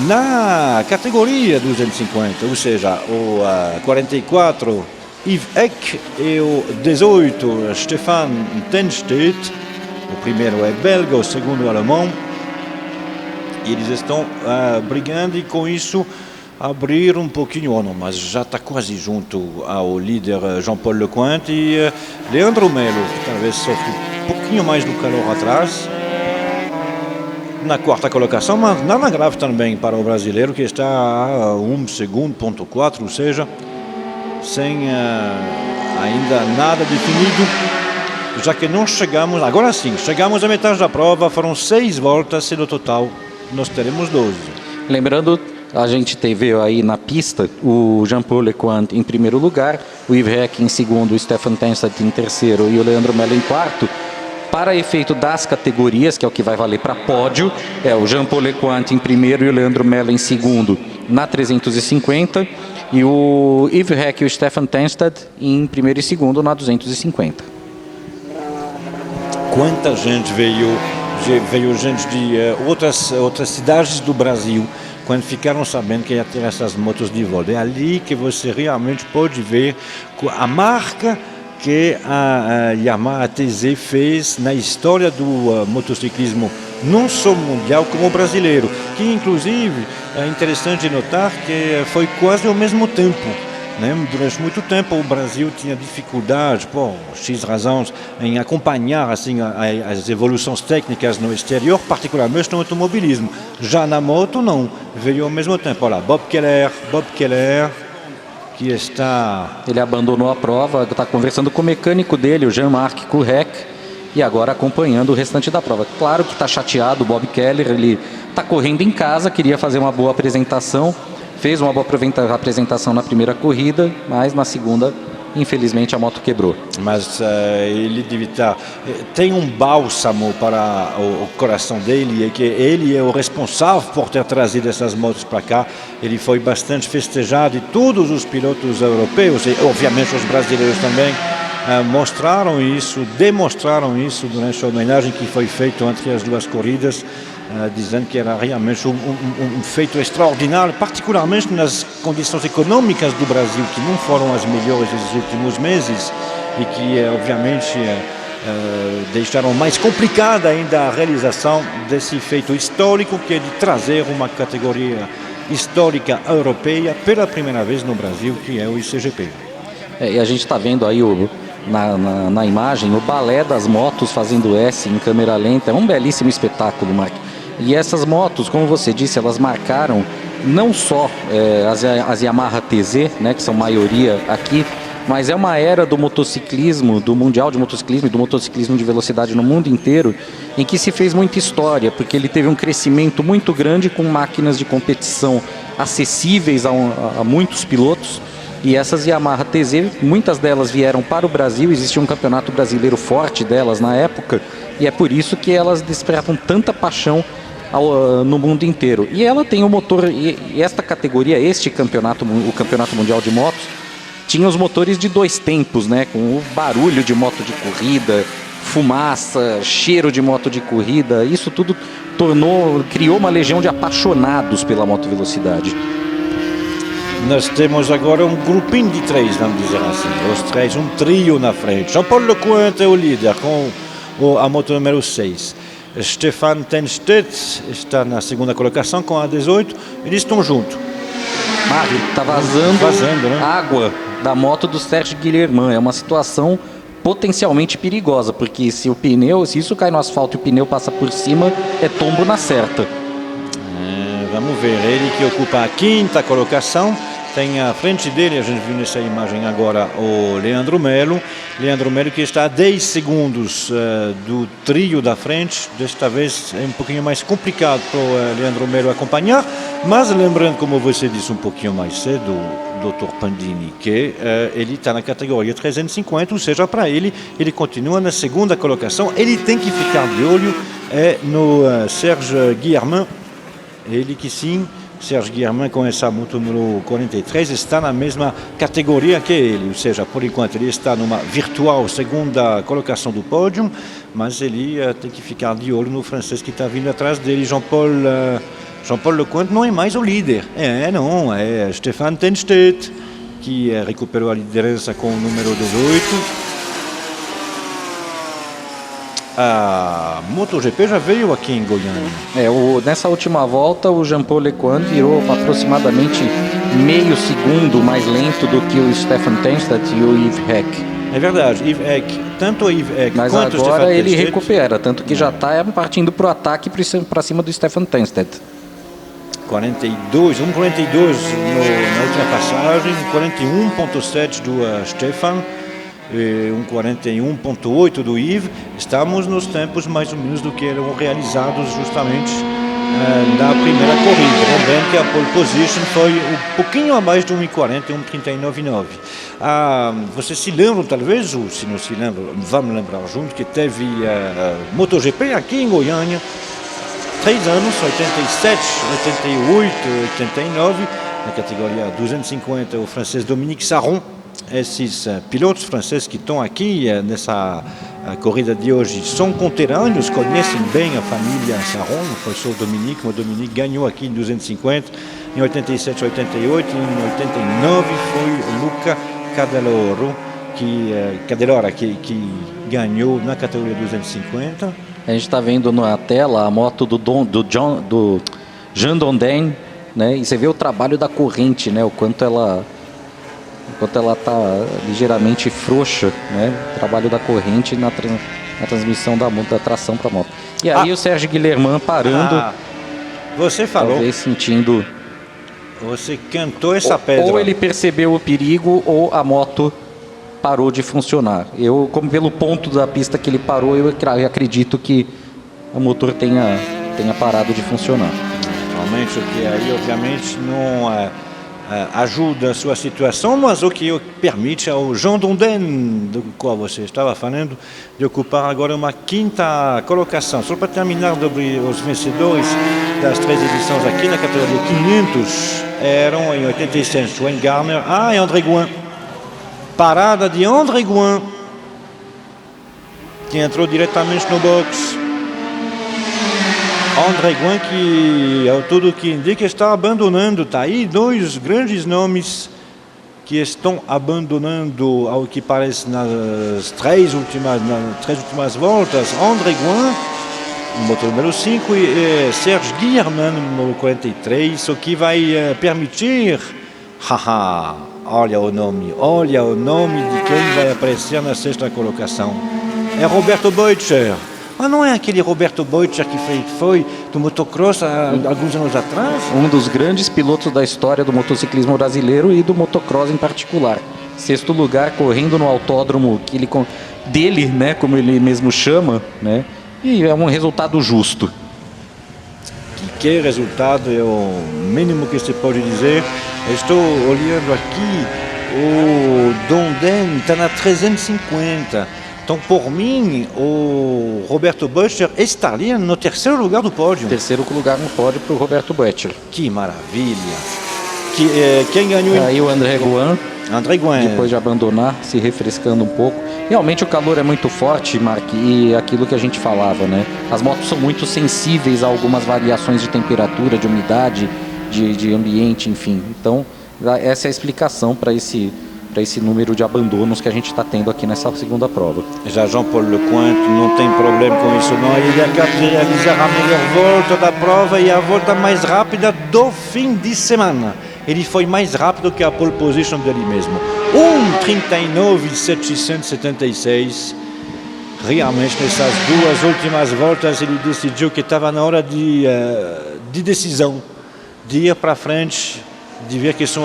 na categoria 250, ou seja, o 44 Yves Eck e o 18 Stefan Tennstad. O primeiro é belga, o segundo é alemão. E eles estão brigando, e com isso abrir um pouquinho, não, mas já está quase junto ao líder Jean-Paul Lecointe e Leandro Melo, que talvez sofre um pouquinho mais do calor atrás, na quarta colocação, mas nada grave também para o brasileiro, que está a 1 segundo, ponto 4, ou seja, sem ainda nada definido, já que não chegamos, agora sim, chegamos à metade da prova, foram 6 voltas e no total nós teremos 12.
Lembrando, a gente teve aí na pista o Jean-Paul Lecointe em primeiro lugar, o Yves Eck em segundo, o Stefan Tennstad em terceiro e o Leandro Melo em quarto. Para efeito das categorias, que é o que vai valer para pódio, é o Jean-Paul Lecointe em primeiro e o Leandro Melo em segundo na 350, e o Yves Eck e o Stefan Tennstad em primeiro e segundo na 250.
Quanta gente veio gente de outras cidades do Brasil, quando ficaram sabendo que ia ter essas motos de volta. É ali que você realmente pode ver a marca que a Yamaha TZ fez na história do motociclismo, não só mundial como brasileiro, que inclusive é interessante notar que foi quase ao mesmo tempo Né? Durante muito tempo o Brasil tinha dificuldade, por X razões, em acompanhar assim, as evoluções técnicas no exterior, particularmente no automobilismo. Já na moto, não. Veio ao mesmo tempo. Olha, Bob Keller, que está...
Ele abandonou a prova, está conversando com o mecânico dele, o Jean-Marc Courrec, e agora acompanhando o restante da prova. Claro que está chateado o Bob Keller, ele está correndo em casa, queria fazer uma boa apresentação, fez uma boa apresentação na primeira corrida, mas na segunda, infelizmente, a moto quebrou.
Mas ele deve estar... Tem um bálsamo para o coração dele, e que ele é o responsável por ter trazido essas motos para cá. Ele foi bastante festejado e todos os pilotos europeus, e obviamente os brasileiros também, demonstraram isso durante a homenagem que foi feita entre as duas corridas, dizendo que era realmente um feito extraordinário, particularmente nas condições econômicas do Brasil, que não foram as melhores dos últimos meses e que, obviamente, deixaram mais complicada ainda a realização desse feito histórico, que é de trazer uma categoria histórica europeia pela primeira vez no Brasil, que é o ICGP.
E a gente está vendo aí na imagem o balé das motos fazendo S em câmera lenta. É um belíssimo espetáculo, Mark. E essas motos, como você disse, elas marcaram não só as Yamaha TZ, né, que são maioria aqui, mas é uma era do motociclismo, do mundial de motociclismo e do motociclismo de velocidade no mundo inteiro, em que se fez muita história, porque ele teve um crescimento muito grande com máquinas de competição acessíveis a muitos pilotos. E essas Yamaha TZ, muitas delas vieram para o Brasil, existia um campeonato brasileiro forte delas na época, e é por isso que elas despertam tanta paixão no mundo inteiro. E ela tem o motor, e esta categoria, o campeonato mundial de motos, tinha os motores de 2 tempos, né, com o barulho de moto de corrida, fumaça, cheiro de moto de corrida, isso tudo criou uma legião de apaixonados pela motovelocidade.
Nós temos agora um grupinho de 3, vamos dizer assim, os 3, um trio na frente. Jean-Paul Lecointe é o líder com a moto número 6. Stefan Tennstedt está na segunda colocação com a 18. Eles estão juntos.
Está vazando,
né?
Água da moto do Serge Guilhermin. É uma situação potencialmente perigosa, porque se isso cai no asfalto e o pneu passa por cima, é tombo na certa.
Vamos ver, ele que ocupa a 5ª colocação. Tem à frente dele, a gente viu nessa imagem agora, o Leandro Melo. Leandro Melo que está a 10 segundos do trio da frente. Desta vez é um pouquinho mais complicado para o Leandro Melo acompanhar. Mas lembrando, como você disse um pouquinho mais cedo, Dr. Pandini, que ele está na categoria 350, ou seja, para ele continua na segunda colocação. Ele tem que ficar de olho no Serge Guilhermin. Ele que sim, Serge Guilhermin com essa moto número 43 está na mesma categoria que ele, ou seja, por enquanto ele está numa virtual segunda colocação do pódio, mas ele tem que ficar de olho no francês que está vindo atrás dele. Jean-Paul Lecointe não é mais o líder, é Stefan Tennstedt, que recuperou a liderança com o número 18. A MotoGP já veio aqui em Goiânia.
Nessa última volta, o Jean-Paul Lecointe virou aproximadamente meio segundo mais lento do que o Stefan Tennstedt e o Yves Heck.
É verdade, Yves Heck, tanto o Yves Heck
mas
quanto o Stefan
agora ele
Tennstedt,
recupera, tanto que já está partindo para o ataque para cima do Stefan Tennstedt.
42, 1,42 na última passagem, 41,7 do Stefan. 41,8 do Yves. Estamos nos tempos mais ou menos do que eram realizados justamente na primeira corrida. Lembrando que a pole position foi um pouquinho a mais de 1,40, 1,39,9. Você se lembra talvez, ou se não se lembra, vamos lembrar junto, que teve MotoGP aqui em Goiânia 3 anos, 87, 88, 89, na categoria 250, o francês Dominique Sarron. Esses pilotos franceses que estão aqui nessa corrida de hoje são conterrâneos, conhecem bem a família Sarron, não foi só o Dominique. O Dominique ganhou aqui em 250, em 87, 88, em 89 foi o Luca Cadellora que ganhou na categoria 250.
A gente está vendo na tela a moto do Jean Dondin, né? E você vê o trabalho da corrente, né? O quanto ela enquanto ela está ligeiramente frouxa, né? O trabalho da corrente na transmissão da tração para a moto. E aí o Sérgio Guilhermin parando,
você falou,
talvez sentindo...
Você cantou essa pedra.
Ou ele percebeu o perigo ou a moto parou de funcionar. Eu, como pelo ponto da pista que ele parou, eu acredito que o motor tenha parado de funcionar.
Realmente, o que aí obviamente não ajuda a sua situação, mas o que permite ao Jean Donden, do qual você estava falando, de ocupar agora uma quinta colocação. Só para terminar os vencedores das 3 edições aqui na categoria 500, eram em 86 Wayne Gardner e André Gouin. Parada de André Gouin, que entrou diretamente no box. André Gouin, que ao tudo que indica está abandonando. Está aí 2 grandes nomes que estão abandonando, ao que parece, nas 3 últimas voltas. André Gouin, motor número 5, e Serge Guilhermin, número 43, o que vai permitir... olha o nome de quem vai aparecer na 6ª colocação. É Roberto Boitscher. Não é aquele Roberto Boitscher que foi do motocross há alguns anos atrás?
Um dos grandes pilotos da história do motociclismo brasileiro e do motocross em particular. 6º lugar, correndo no autódromo dele, né, como ele mesmo chama, né? E é um resultado justo.
Que resultado é o mínimo que se pode dizer. Estou olhando aqui, o Donden está na 350. Então, por mim, o Roberto Boitscher estaria no 3º lugar do pódio.
3º lugar no pódio para o Roberto Boitscher.
Que maravilha! Quem ganhou?
Aí o André Gouin.
André Gouin.
Depois de abandonar, se refrescando um pouco. Realmente o calor é muito forte, Mark, e aquilo que a gente falava, né? As motos são muito sensíveis a algumas variações de temperatura, de umidade, de ambiente, enfim. Então, essa é a explicação para esse número de abandonos que a gente está tendo aqui nessa 2ª prova.
Já Jean-Paul Lecointe não tem problema com isso, não. Ele acaba de realizar a melhor volta da prova e a volta mais rápida do fim de semana. Ele foi mais rápido que a pole position dele mesmo. 1:39.776. Realmente, nessas 2 últimas voltas, ele decidiu que estava na hora de decisão, de ir para frente, de ver que são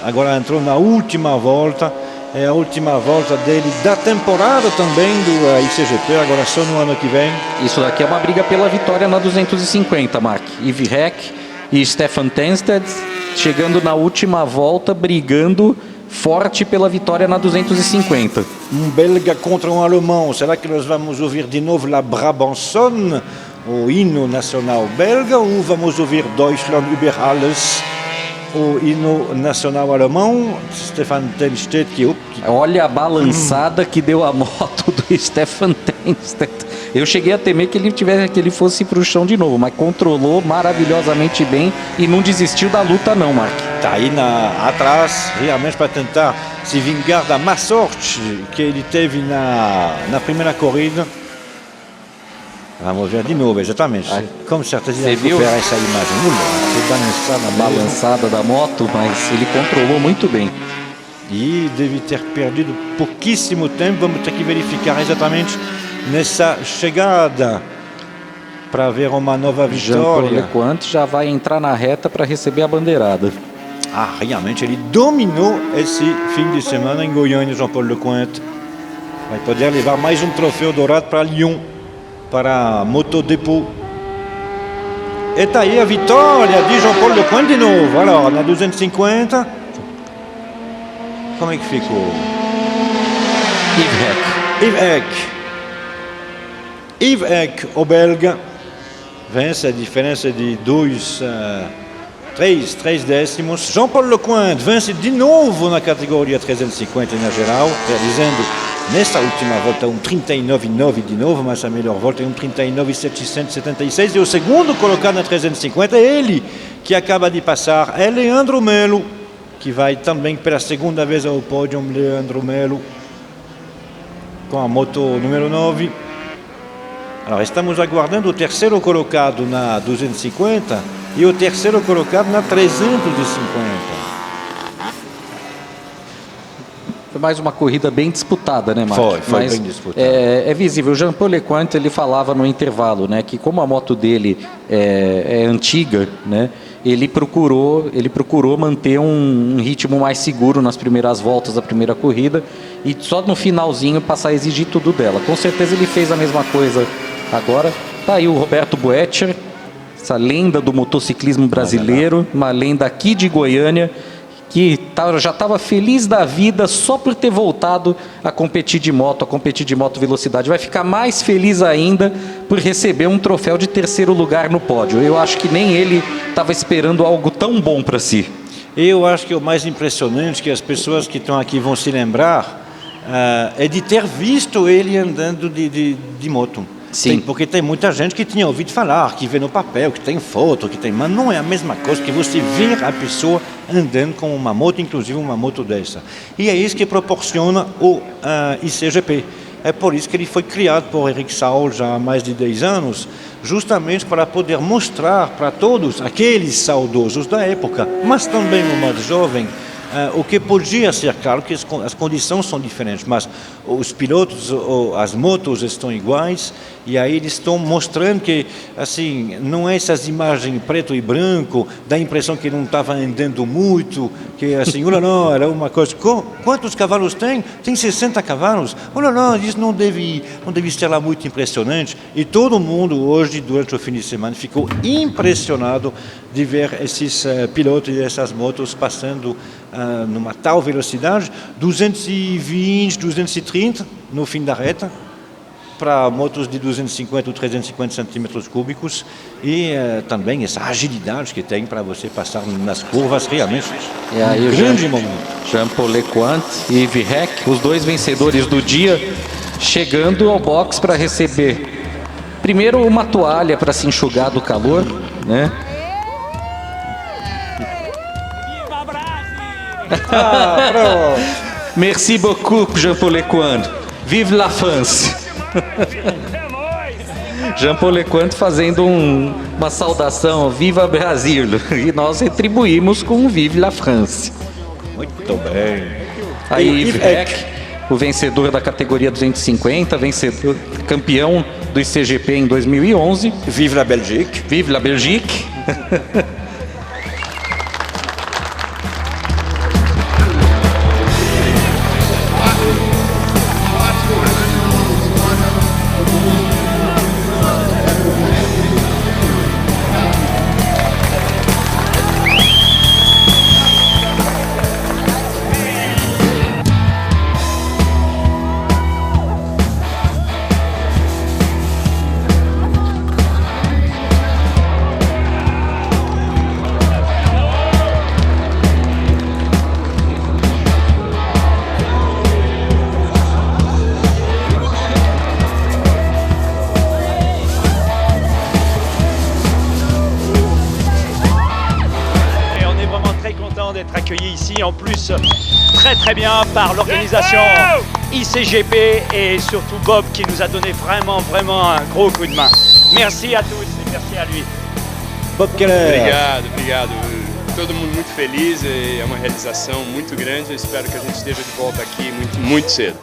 agora entrou na última volta. É a última volta dele da temporada também do ICGP, agora só no ano que vem.
Isso daqui é uma briga pela vitória na 250, Mark. Yves Reck e Stefan Tensted chegando na última volta, brigando forte pela vitória na 250.
Um belga contra um alemão. Será que nós vamos ouvir de novo La Brabançonne, o hino nacional belga, ou vamos ouvir Deutschland über alles, o hino nacional alemão? Stefan Tensted,
Olha a balançada que deu a moto do Stefan Tensted. Eu cheguei a temer que ele fosse para o chão de novo, mas controlou maravilhosamente bem e não desistiu da luta não, Mark.
Está aí atrás, realmente para tentar se vingar da má sorte que ele teve na primeira corrida. Vamos ver de novo, exatamente. Com certeza
você viu
essa imagem.
Balançada da moto, mas ele controlou muito bem.
E deve ter perdido pouquíssimo tempo. Vamos ter que verificar exatamente nessa chegada para ver uma nova vitória.
Jean-Paul Lecointe já vai entrar na reta para receber a bandeirada.
Realmente ele dominou esse fim de semana em Goiânia, Jean-Paul Lecointe. Vai poder levar mais um troféu dourado para Lyon, para a Moto Depot. E está aí a vitória de Jean-Paul Lecointe de novo. Agora, na 250, como é que ficou? Yves Reck, o belga, vence a diferença de 3 décimos. Jean-Paul Lecointe vence de novo na categoria 350 na geral, realizando nessa última volta 1:39.9 de novo, mas a melhor volta é 1:39.776. E o segundo colocado na 350 é ele, que acaba de passar, é Leandro Melo, que vai também pela 2ª vez ao pódio. Leandro Melo com a moto número 9. Agora, estamos aguardando o 3º colocado na 250 e o 3º colocado na 350.
mais uma corrida bem disputada, né, Marco?
Foi
Mas
bem disputada.
é visível. O Jean-Paul Lecointe, ele falava no intervalo, né, que como a moto dele é antiga, né, ele procurou manter um ritmo mais seguro nas primeiras voltas da primeira corrida e só no finalzinho passar a exigir tudo dela. Com certeza ele fez a mesma coisa agora. Tá aí o Roberto Boettcher, essa lenda do motociclismo brasileiro, uma lenda aqui de Goiânia, que já estava feliz da vida só por ter voltado a competir de moto velocidade. Vai ficar mais feliz ainda por receber um troféu de terceiro lugar no pódio. Eu acho que nem ele estava esperando algo tão bom para si.
Eu acho que o mais impressionante que as pessoas que estão aqui vão se lembrar é de ter visto ele andando de moto.
Sim.
Porque tem muita gente que tinha ouvido falar, que vê no papel, que tem foto, mas não é a mesma coisa que você ver a pessoa andando com uma moto, inclusive uma moto dessa. E é isso que proporciona o ICGP. É por isso que ele foi criado por Eric Saul já há mais de 10 anos, justamente para poder mostrar para todos aqueles saudosos da época, mas também o mais jovem, o que podia ser, claro que as condições são diferentes, mas os pilotos, as motos estão iguais, e aí eles estão mostrando que, assim, não é essas imagens preto e branco, dá a impressão que não estava andando muito, que assim, não, era uma coisa, quantos cavalos tem? Tem 60 cavalos? Não, isso não deve ser lá muito impressionante, e todo mundo hoje, durante o fim de semana, ficou impressionado de ver esses pilotos e essas motos passando numa tal velocidade, 220, 230 no fim da reta, para motos de 250 ou 350 centímetros cúbicos, e também essa agilidade que tem para você passar nas curvas, realmente
E aí,
um grande momento.
Jean-Paul Lecointe e Yves Reck, os dois vencedores do dia, chegando ao box para receber primeiro uma toalha para se enxugar do calor, né? Merci beaucoup, Jean-Paul Lecointe. Vive la France. Jean-Paul Lecointe fazendo uma saudação, Viva Brasil. E nós retribuímos com Vive la France.
Muito bem.
Aí Yves Reck, o vencedor da categoria 250, campeão do ICGP em 2011.
Vive la Belgique.
Vive la Belgique.
D'être accueillis ici, en plus très bien par l'organisation ICGP et surtout Bob qui nous a donné vraiment un gros coup de main. Merci à tous et merci à lui.
Bob Keller.
Obrigado. Todo mundo muito feliz, é uma realização muito grande. Eu espero que a gente esteja de volta aqui muito cedo.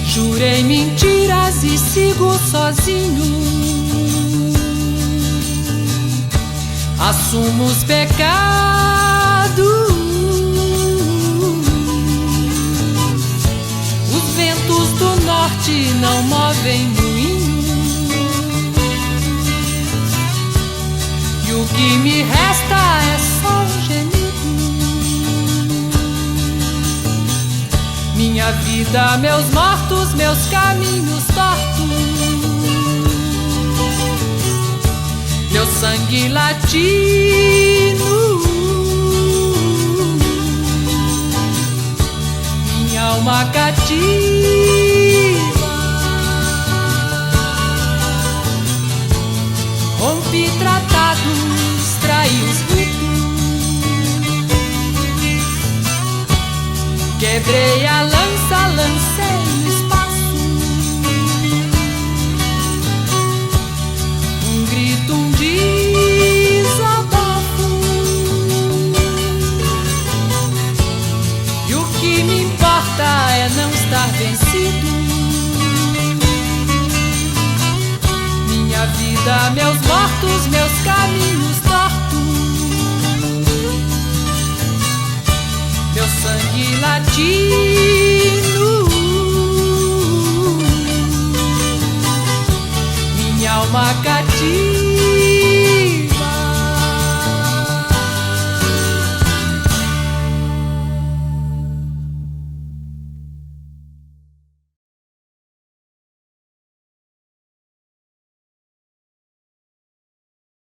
Jurei mentiras e sigo sozinho. Assumo os pecados. Os ventos do norte não movem moinho. E o que me resta é só um gemido. Minha vida, meus mortos, meus caminhos tortos, meu sangue latino, minha alma cativa. Rompi namorados, traí os ritos. Quebrei